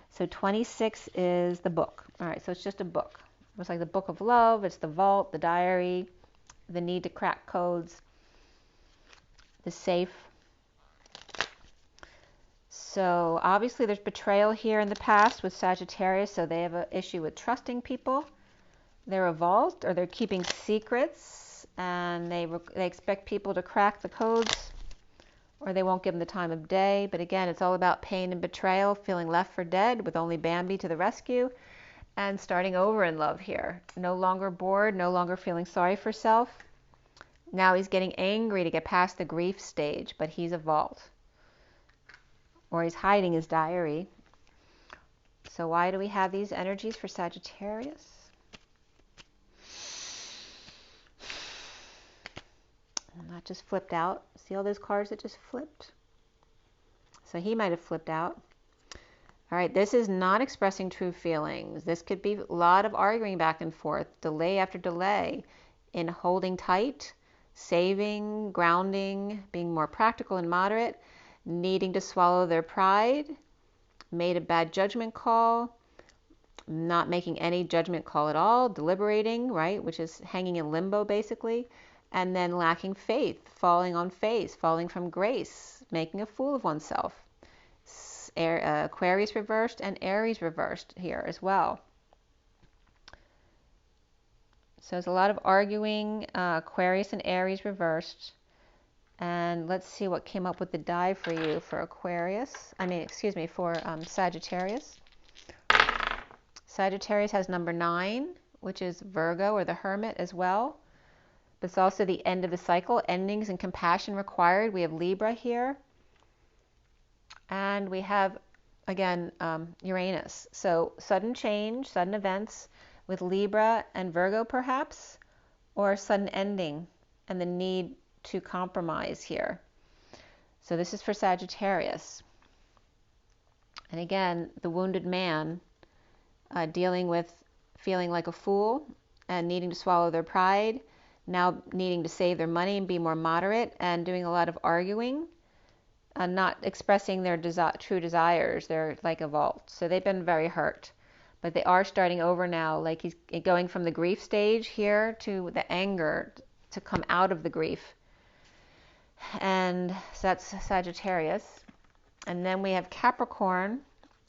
So 26 is the book. All right, so it's just a book. It's like the book of love. It's the vault, the diary, the need to crack codes, the safe. So obviously there's betrayal here in the past with Sagittarius, so they have an issue with trusting people. They're evolved, or they're keeping secrets, and they expect people to crack the codes, or they won't give them the time of day. But again, it's all about pain and betrayal, feeling left for dead with only Bambi to the rescue, and starting over in love here. No longer bored, no longer feeling sorry for self. Now he's getting angry to get past the grief stage, but he's evolved. Or he's hiding his diary. So why do we have these energies for Sagittarius? And that just flipped out. See all those cards that just flipped? So he might have flipped out. All right, this is not expressing true feelings. This could be a lot of arguing back and forth, delay after delay in holding tight, saving, grounding, being more practical and moderate, needing to swallow their pride, made a bad judgment call, not making any judgment call at all, deliberating, right, which is hanging in limbo basically, and then lacking faith, falling on face, falling from grace, making a fool of oneself. Aquarius reversed and Aries reversed here as well. So there's a lot of arguing, Aquarius and Aries reversed. And let's see what came up with the die for you for Aquarius. For Sagittarius. Sagittarius has number 9, which is Virgo or the Hermit as well. But it's also the end of the cycle, endings and compassion required. We have Libra here. And we have, again, Uranus. So sudden change, sudden events with Libra and Virgo perhaps, or sudden ending and the need to compromise here. So this is for Sagittarius. And again, the wounded man dealing with feeling like a fool and needing to swallow their pride, now needing to save their money and be more moderate, and doing a lot of arguing, not expressing their true desires. They're like evolved. So they've been very hurt. But they are starting over now, like he's going from the grief stage here to the anger to come out of the grief. And so that's Sagittarius. And then we have Capricorn.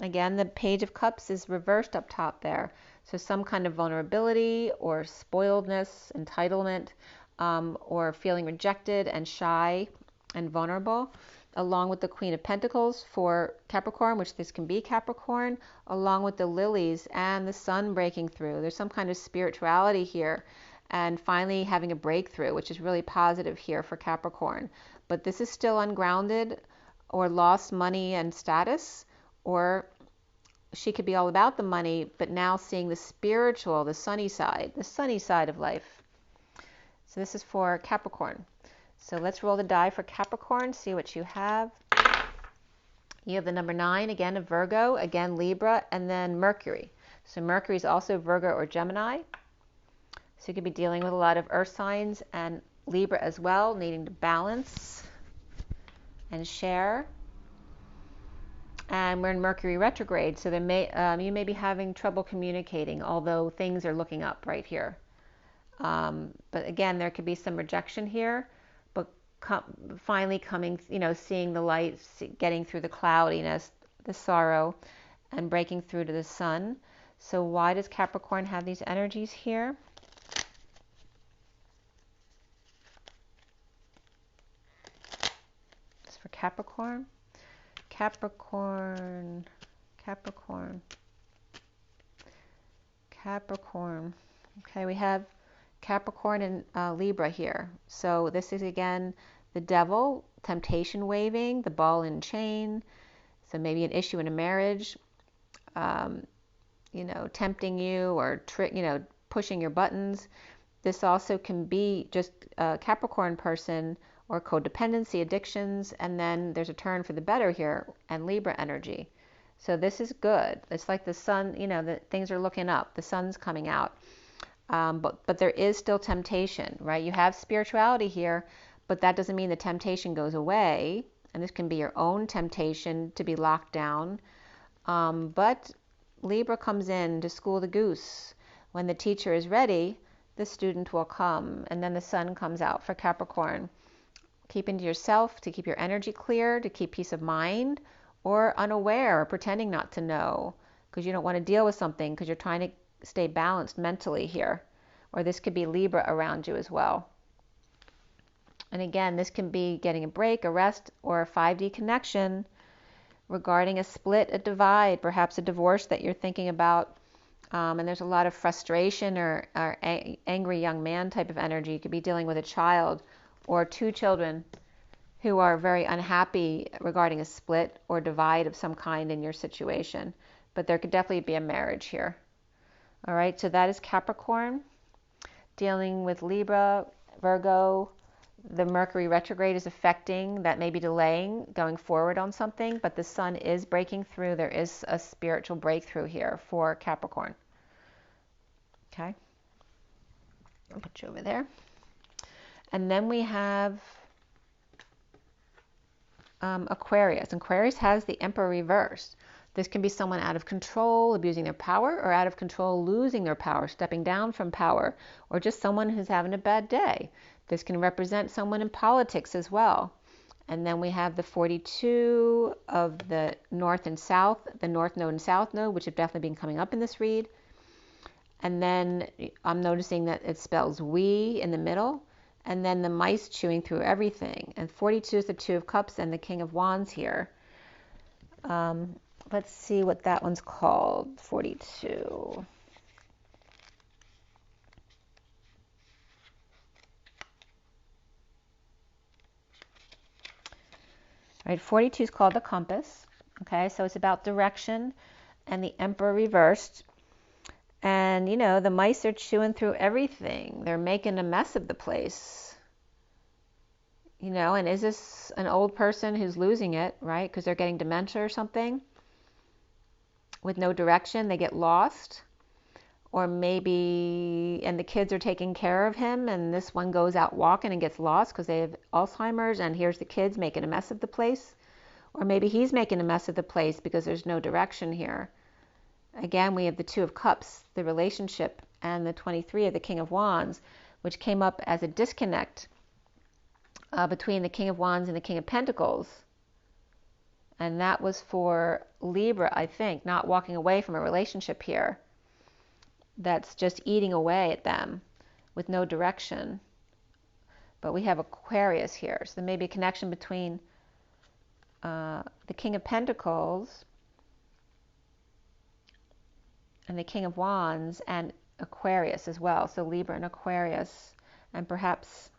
Again, the Page of Cups is reversed up top there. So some kind of vulnerability or spoiledness, entitlement, or feeling rejected and shy and vulnerable, along with the Queen of Pentacles for Capricorn, which this can be Capricorn, along with the lilies and the sun breaking through. There's some kind of spirituality here, and finally having a breakthrough, which is really positive here for Capricorn. But this is still ungrounded or lost money and status, or she could be all about the money, but now seeing the spiritual, the sunny side of life. So this is for Capricorn. So let's roll the die for Capricorn, see what you have. You have the number 9, again, of Virgo, again, Libra, and then Mercury. So Mercury is also Virgo or Gemini. So you could be dealing with a lot of earth signs and Libra as well, needing to balance and share. And we're in Mercury retrograde, so you may be having trouble communicating, although things are looking up right here. But again, there could be some rejection here, but finally coming, seeing the light, getting through the cloudiness, the sorrow, and breaking through to the sun. So why does Capricorn have these energies here? It's for Capricorn. Capricorn. Okay, we have Capricorn and Libra here. So this is again the devil, temptation waving, the ball and chain. So maybe an issue in a marriage, tempting you or pushing your buttons. This also can be just a Capricorn person or codependency, addictions, and then there's a turn for the better here and Libra energy. So this is good. It's like the sun, things are looking up. The sun's coming out. But there is still temptation, right? You have spirituality here, but that doesn't mean the temptation goes away. And this can be your own temptation to be locked down. But Libra comes in to school the goose. When the teacher is ready, the student will come. And then the sun comes out for Capricorn. Keep into yourself to keep your energy clear, to keep peace of mind, or unaware or pretending not to know because you don't want to deal with something because you're trying to stay balanced mentally here. Or this could be Libra around you as well. And again, this can be getting a break, a rest, or a 5D connection regarding a split, a divide, perhaps a divorce that you're thinking about. And there's a lot of frustration or angry young man type of energy. You could be dealing with a child or two children who are very unhappy regarding a split or divide of some kind in your situation. But there could definitely be a marriage here. All right, so that is Capricorn. Dealing with Libra, Virgo, the Mercury retrograde is affecting, that may be delaying going forward on something, but the sun is breaking through. There is a spiritual breakthrough here for Capricorn. Okay, I'll put you over there. And then we have Aquarius. Aquarius has the Emperor reversed. This can be someone out of control, abusing their power, or out of control, losing their power, stepping down from power, or just someone who's having a bad day. This can represent someone in politics as well. And then we have the 42 of the North and South, the North Node and South Node, which have definitely been coming up in this read. And then I'm noticing that it spells we in the middle, and then the mice chewing through everything. And 42 is the Two of Cups and the King of Wands here. Let's see what that one's called, 42. Right, 42 is called the compass. Okay, so it's about direction and the Emperor reversed. And, you know, the mice are chewing through everything. They're making a mess of the place. You know, and is this an old person who's losing it, right? Because they're getting dementia or something with no direction. They get lost. Or maybe, and the kids are taking care of him, and this one goes out walking and gets lost because they have Alzheimer's, and here's the kids making a mess of the place. Or maybe he's making a mess of the place because there's no direction here. Again, we have the Two of Cups, the relationship, and the 23 of the King of Wands, which came up as a disconnect between the King of Wands and the King of Pentacles. And that was for Libra, I think, not walking away from a relationship here. That's just eating away at them with no direction. But we have Aquarius here. So there may be a connection between the King of Pentacles and the King of Wands and Aquarius as well. So Libra and Aquarius, and perhaps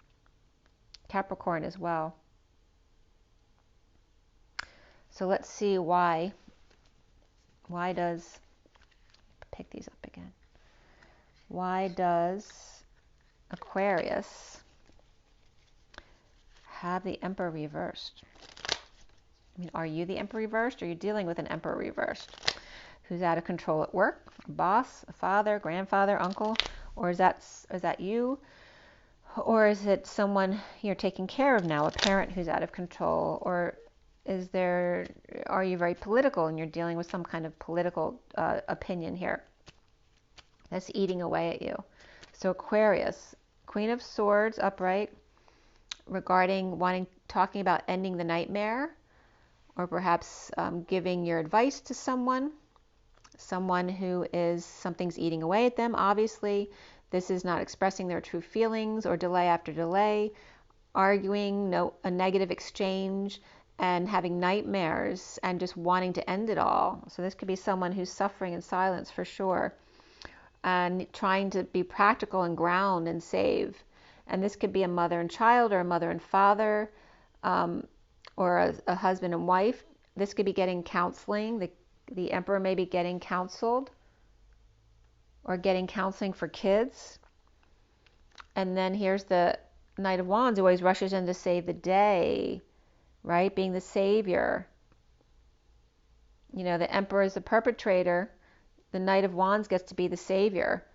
Capricorn as well. So let's see why. Why does, pick these up again. Why does Aquarius have the Emperor reversed? I mean, are you the Emperor reversed, or are you dealing with an Emperor reversed who's out of control at work? A boss, a father, grandfather, uncle? Or is that you? Or is it someone you're taking care of now, a parent who's out of control? Or are you very political and you're dealing with some kind of political opinion here that's eating away at you? So Aquarius, Queen of Swords upright, regarding talking about ending the nightmare, or perhaps giving your advice to someone who something's eating away at them. Obviously, this is not expressing their true feelings, or delay after delay, arguing, a negative exchange, and having nightmares and just wanting to end it all. So this could be someone who's suffering in silence for sure, and trying to be practical and ground and save. And this could be a mother and child, or a mother and father, or a husband and wife. This could be getting counseling. The Emperor may be getting counseled, or getting counseling for kids. And then here's the Knight of Wands, who always rushes in to save the day, right? Being the savior. You know, the Emperor is the perpetrator. The Knight of Wands gets to be the savior,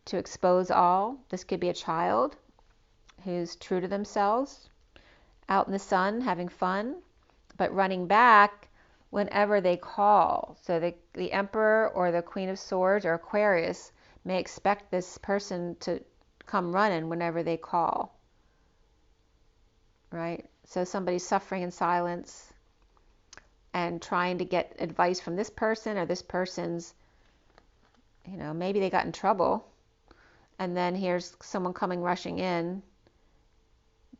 to expose all. This could be a child who's true to themselves, out in the sun, having fun, but running back whenever they call. So the Emperor or the Queen of Swords or Aquarius may expect this person to come running whenever they call, right? So somebody's suffering in silence, and trying to get advice from this person, or this person's, maybe they got in trouble. And then here's someone coming rushing in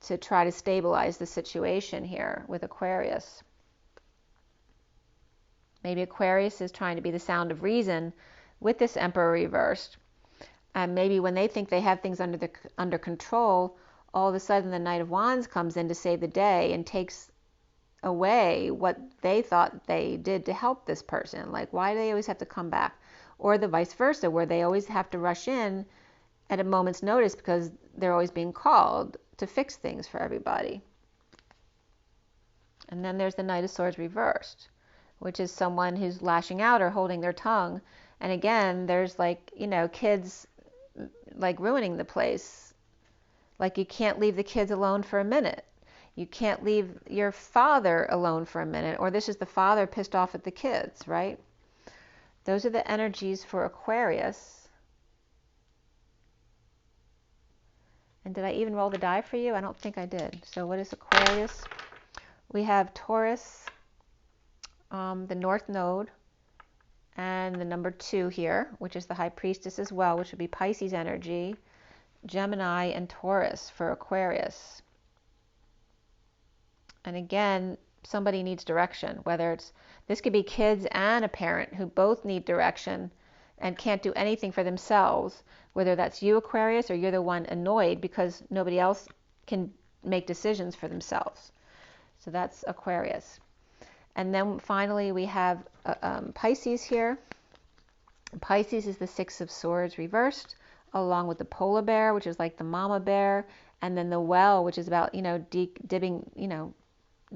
to try to stabilize the situation here with Aquarius. Maybe Aquarius is trying to be the sound of reason with this Emperor reversed. And maybe when they think they have things under control, all of a sudden the Knight of Wands comes in to save the day and takes away what they thought they did to help this person. Like, why do they always have to come back? Or the vice versa, where they always have to rush in at a moment's notice because they're always being called to fix things for everybody. And then there's the Knight of Swords reversed, which is someone who's lashing out or holding their tongue. And again, there's kids ruining the place. Like, you can't leave the kids alone for a minute. You can't leave your father alone for a minute. Or this is the father pissed off at the kids, right? Those are the energies for Aquarius. And did I even roll the die for you? I don't think I did. So what is Aquarius? We have Taurus, the North Node, and the number 2 here, which is the High Priestess as well, which would be Pisces energy, Gemini, and Taurus for Aquarius. And again, somebody needs direction, this could be kids and a parent who both need direction and can't do anything for themselves, whether that's you, Aquarius, or you're the one annoyed because nobody else can make decisions for themselves. So that's Aquarius. And then finally we have Pisces here. Pisces is the 6 of Swords reversed, along with the polar bear, which is like the mama bear, and then the well, which is about,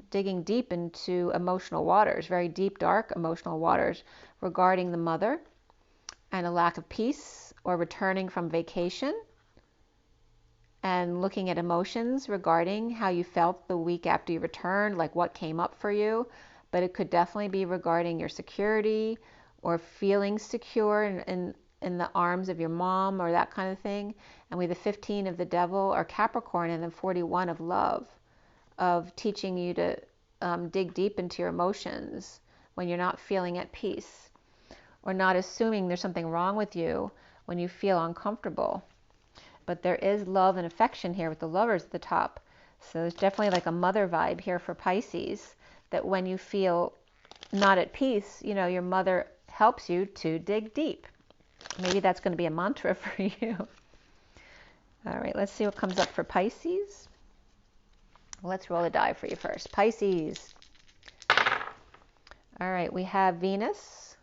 digging deep into emotional waters, very deep, dark emotional waters regarding the mother, and a lack of peace, or returning from vacation and looking at emotions regarding how you felt the week after you returned, like what came up for you. But it could definitely be regarding your security or feeling secure in the arms of your mom or that kind of thing. And we have the 15 of the devil or Capricorn, and then 41 of love, of teaching you to dig deep into your emotions when you're not feeling at peace, or not assuming there's something wrong with you when you feel uncomfortable. But there is love and affection here with the Lovers at the top. So there's definitely like a mother vibe here for Pisces, that when you feel not at peace, your mother helps you to dig deep. Maybe that's going to be a mantra for you. All right, let's see what comes up for Pisces. Let's roll a die for you first. Pisces. All right, we have Venus.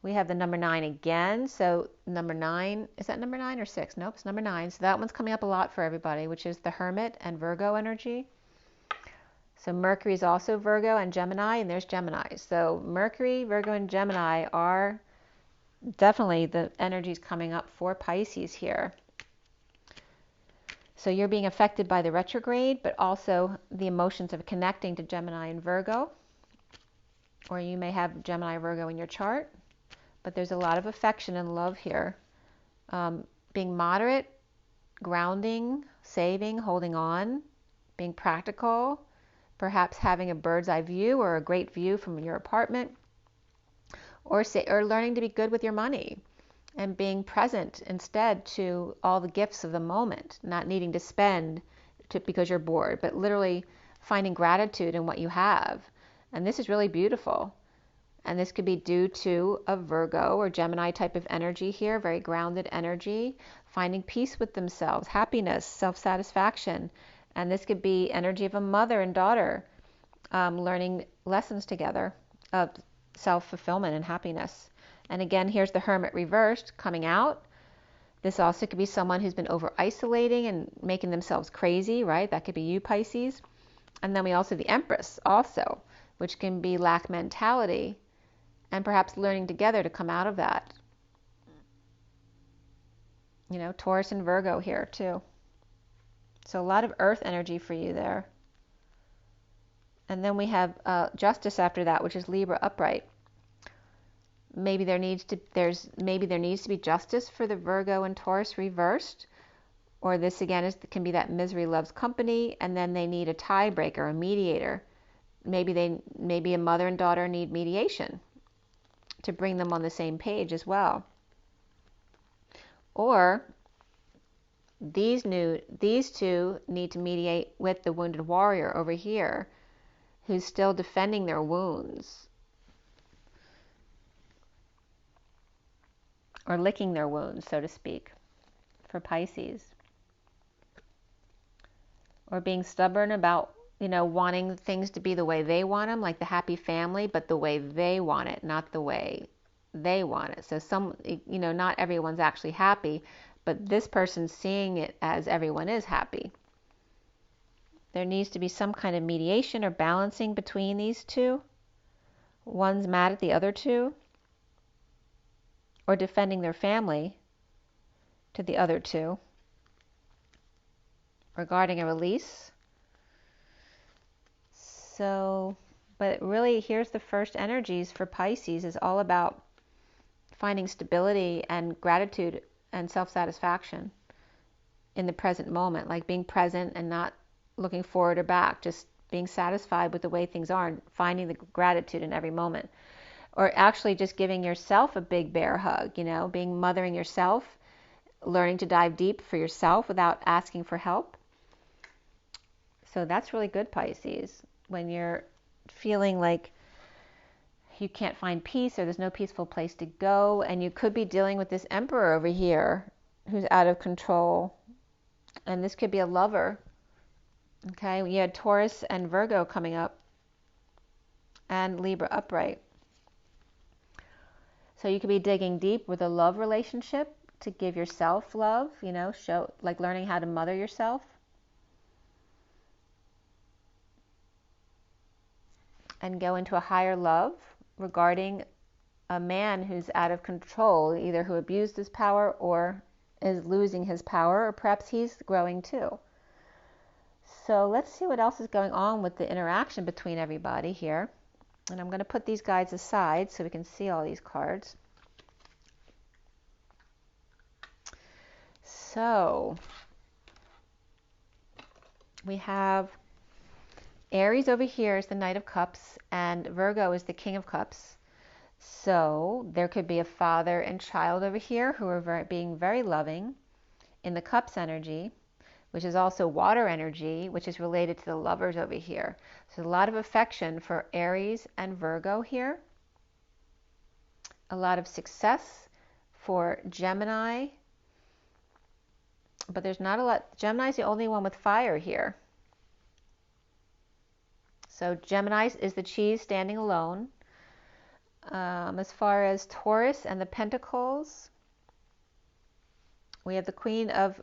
We have the number 9 again. So number 9, is that number 9 or 6? Nope, it's number 9. So that one's coming up a lot for everybody, which is the Hermit and Virgo energy. So Mercury is also Virgo and Gemini, and there's Gemini. So Mercury, Virgo, and Gemini are definitely the energies coming up for Pisces here. So you're being affected by the retrograde, but also the emotions of connecting to Gemini and Virgo. Or you may have Gemini, Virgo in your chart. But there's a lot of affection and love here. Being moderate, grounding, saving, holding on, being practical, perhaps having a bird's eye view or a great view from your apartment, or learning to be good with your money and being present instead to all the gifts of the moment, not needing to spend because you're bored, but literally finding gratitude in what you have. And this is really beautiful. And this could be due to a Virgo or Gemini type of energy here, very grounded energy, finding peace with themselves, happiness, self-satisfaction. And this could be energy of a mother and daughter learning lessons together of self-fulfillment and happiness. And again, here's the Hermit reversed coming out. This also could be someone who's been over-isolating and making themselves crazy, right? That could be you, Pisces. And then we also have the Empress also, which can be lack mentality, and perhaps learning together to come out of that. Taurus and Virgo here too. So a lot of earth energy for you there. And then we have Justice after that, which is Libra upright. Maybe there needs to be justice for the Virgo and Taurus reversed, or this again can be that misery loves company, and then they need a tiebreaker, a mediator, maybe a mother and daughter need mediation to bring them on the same page as well. Or these two need to mediate with the wounded warrior over here who's still defending their wounds or licking their wounds, so to speak, for Pisces. Or being stubborn about, wanting things to be the way they want them, like the happy family, but the way they want it, not the way they want it. So not everyone's actually happy, but this person's seeing it as everyone is happy. There needs to be some kind of mediation or balancing between these two. One's mad at the other two, or defending their family to the other two regarding a release. So, but really, here's the first energies for Pisces is all about finding stability and gratitude and self-satisfaction in the present moment, like being present and not looking forward or back, just being satisfied with the way things are and finding the gratitude in every moment. Or actually just giving yourself a big bear hug, mothering yourself, learning to dive deep for yourself without asking for help. So that's really good, Pisces, when you're feeling like you can't find peace or there's no peaceful place to go, and you could be dealing with this emperor over here who's out of control, and this could be a lover. Okay, you had Taurus and Virgo coming up and Libra upright. So you could be digging deep with a love relationship to give yourself love, show, like learning how to mother yourself. And go into a higher love regarding a man who's out of control, either who abused his power or is losing his power, or perhaps he's growing too. So let's see what else is going on with the interaction between everybody here. And I'm going to put these guides aside so we can see all these cards. So we have Aries over here is the Knight of Cups, and Virgo is the King of Cups. So there could be a father and child over here who are being very loving in the Cups energy, which is also water energy, which is related to the lovers over here. So a lot of affection for Aries and Virgo here. A lot of success for Gemini, but there's not a lot. Gemini is the only one with fire here. So Gemini is the cheese standing alone. As far as Taurus and the Pentacles, we have the Queen of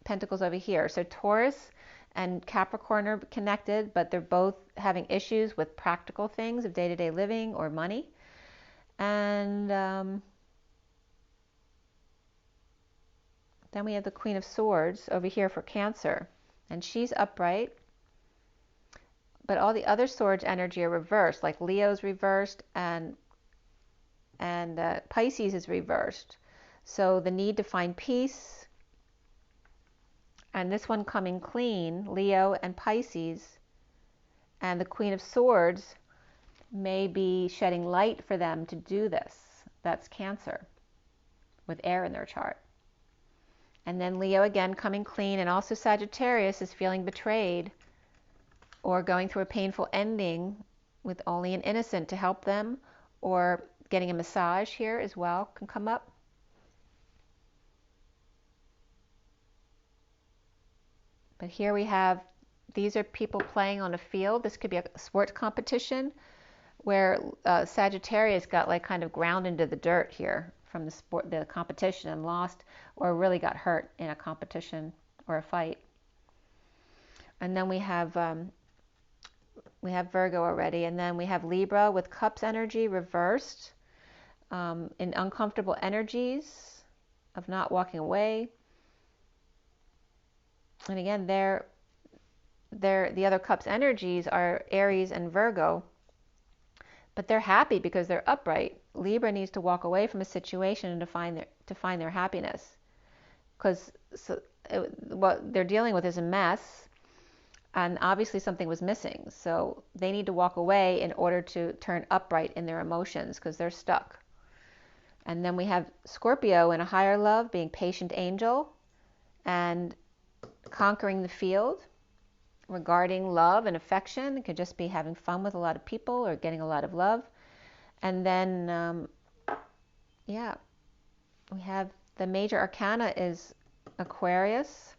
Pentacles over here. So Taurus and Capricorn are connected, but they're both having issues with practical things of day-to-day living or money. And then we have the Queen of Swords over here for Cancer, and she's upright. But all the other swords energy are reversed, like Leo's reversed and Pisces is reversed. So the need to find peace, and this one coming clean, Leo and Pisces, and the Queen of Swords may be shedding light for them to do this. That's Cancer, with air in their chart. And then Leo again coming clean, and also Sagittarius is feeling betrayed or going through a painful ending with only an innocent to help them, or getting a massage here as well can come up. But here we have, these are people playing on a field. This could be a sports competition where Sagittarius got like kind of ground into the dirt here from the competition and lost, or really got hurt in a competition or a fight. And then we have Virgo already, and then we have Libra with Cups energy reversed, in uncomfortable energies of not walking away. And again, the other Cups energies are Aries and Virgo, but they're happy because they're upright. Libra needs to walk away from a situation and to find their happiness, because what they're dealing with is a mess. And obviously something was missing. So they need to walk away in order to turn upright in their emotions because they're stuck. And then we have Scorpio in a higher love, being patient angel and conquering the field regarding love and affection. It could just be having fun with a lot of people or getting a lot of love. And then, yeah, we have the major arcana is Aquarius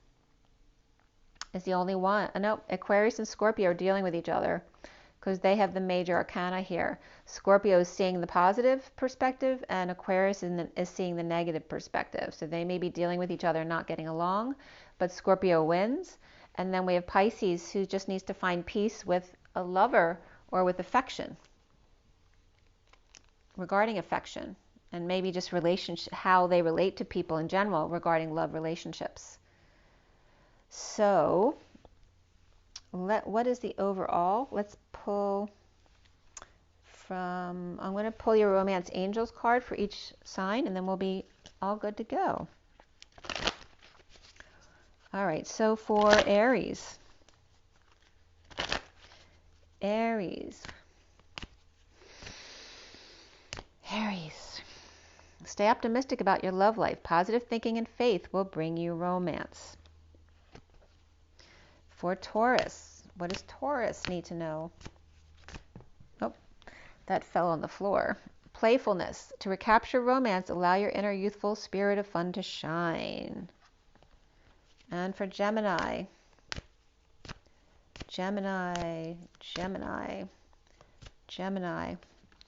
is the only one. No, Aquarius and Scorpio are dealing with each other because they have the major arcana here. Scorpio is seeing the positive perspective and Aquarius is seeing the negative perspective. So they may be dealing with each other, not getting along, but Scorpio wins. And then we have Pisces, who just needs to find peace with a lover or with affection, regarding affection, and maybe just relationship, how they relate to people in general regarding love relationships. So, what is the overall? Let's pull from, I'm going to pull your Romance Angels card for each sign, and then we'll be all good to go. All right, so for Aries. Aries. Stay optimistic about your love life. Positive thinking and faith will bring you romance. For Taurus, what does Taurus need to know? Oh, that fell on the floor. Playfulness. To recapture romance, allow your inner youthful spirit of fun to shine. And for Gemini.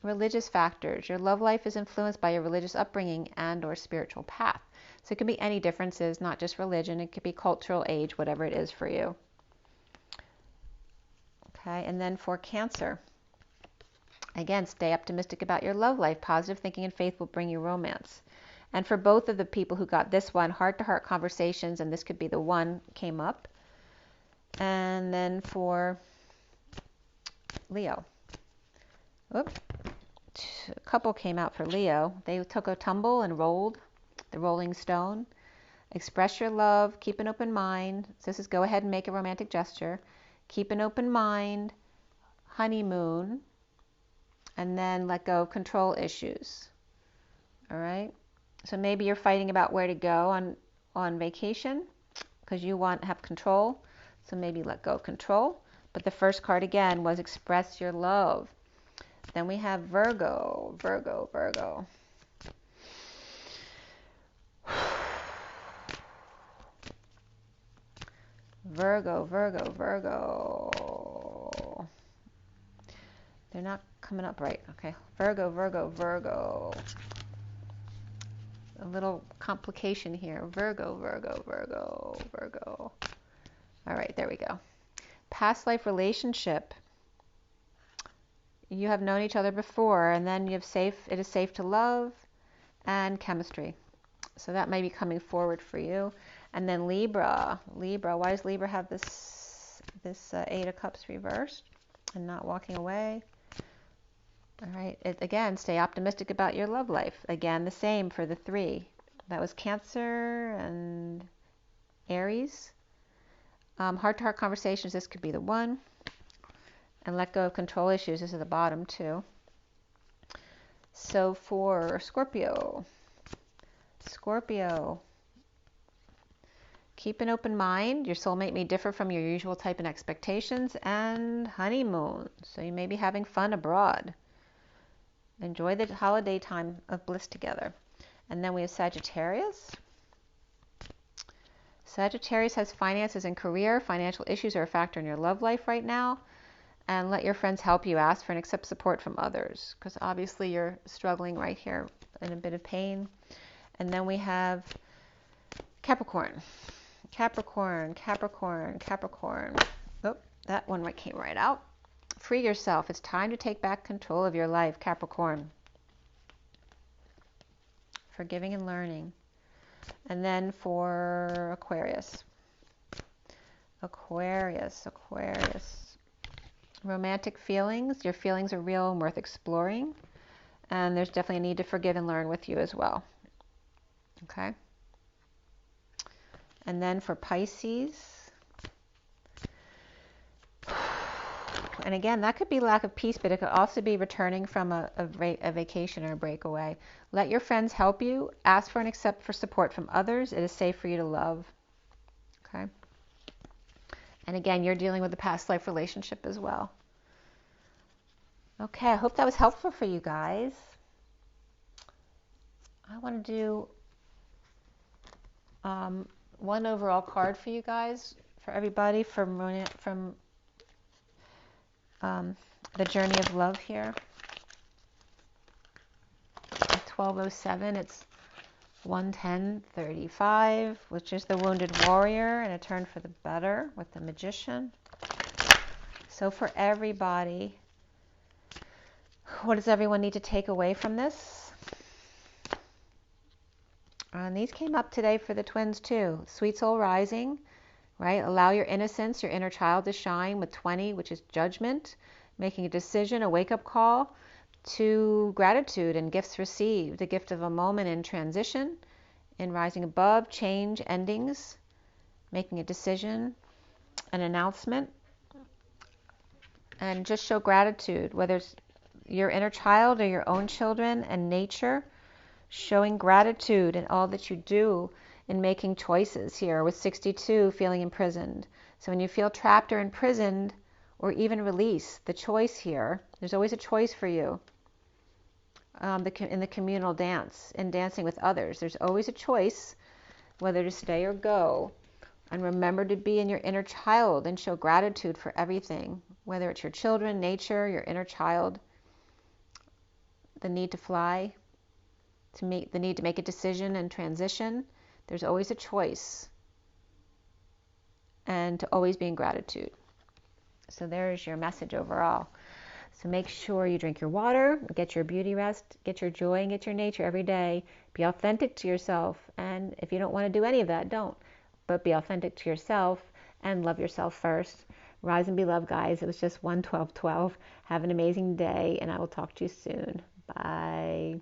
Religious factors. Your love life is influenced by your religious upbringing and or spiritual path. So it can be any differences, not just religion. It could be cultural, age, whatever it is for you. Okay, and then for Cancer. Again, stay optimistic about your love life. Positive thinking and faith will bring you romance. And for both of the people who got this one, heart-to-heart conversations, and this could be the one came up. And then for Leo. Oops. A couple came out for Leo. They took a tumble and rolled, the rolling stone. Express your love, keep an open mind. So this is go ahead and make a romantic gesture. Keep an open mind, honeymoon, and then let go of control issues. All right? So maybe you're fighting about where to go on vacation because you want to have control. So maybe let go of control. But the first card again was express your love. Then we have Virgo. Virgo. They're not coming up right. Okay. Virgo. A little complication here. Virgo. All right, there we go. Past life relationship. You have known each other before, and then it is safe to love and chemistry. So that may be coming forward for you. And then Libra. Why does Libra have this Eight of Cups reversed and not walking away? All right. Again, stay optimistic about your love life. Again, the same for the three. That was Cancer and Aries. Heart-to-heart conversations. This could be the one. And let go of control issues. This is the bottom too. So for Scorpio. Keep an open mind. Your soulmate may differ from your usual type and expectations. And honeymoon. So you may be having fun abroad. Enjoy the holiday time of bliss together. And then we have Sagittarius. Sagittarius has finances and career. Financial issues are a factor in your love life right now. And let your friends help you. Ask for and accept support from others. Because obviously you're struggling right here in a bit of pain. And then we have Capricorn. Oh, that one came right out. Free yourself. It's time to take back control of your life, Capricorn. Forgiving and learning. And then for Aquarius. Romantic feelings. Your feelings are real and worth exploring. And there's definitely a need to forgive and learn with you as well. Okay. And then for Pisces. And again, that could be lack of peace, but it could also be returning from a vacation or a breakaway. Let your friends help you. Ask for and accept for support from others. It is safe for you to love. Okay. And again, you're dealing with a past life relationship as well. Okay, I hope that was helpful for you guys. I want to do one overall card for you guys, for everybody, from the Journey of Love here. At 1207, it's 110:35, which is the Wounded Warrior, and a turn for the better with the Magician. So for everybody, what does everyone need to take away from this? And these came up today for the twins too. Sweet Soul Rising, right? Allow your innocence, your inner child to shine with 20, which is judgment, making a decision, a wake-up call, to gratitude and gifts received, the gift of a moment in transition, in rising above, change, endings, making a decision, an announcement, and just show gratitude, whether it's your inner child or your own children and nature, showing gratitude in all that you do in making choices here with 62 feeling imprisoned. So when you feel trapped or imprisoned or even release, the choice here, there's always a choice for you. In the communal dance, in dancing with others, there's always a choice whether to stay or go. And remember to be in your inner child and show gratitude for everything, whether it's your children, nature, your inner child, the need to fly, the need to make a decision and transition. There's always a choice, and to always be in gratitude. So there's your message overall. So make sure you drink your water, get your beauty rest, get your joy, and get your nature every day. Be authentic to yourself. And if you don't want to do any of that, don't. But be authentic to yourself and love yourself first. Rise and be loved, guys. It was just 1/12/12. Have an amazing day, and I will talk to you soon. Bye.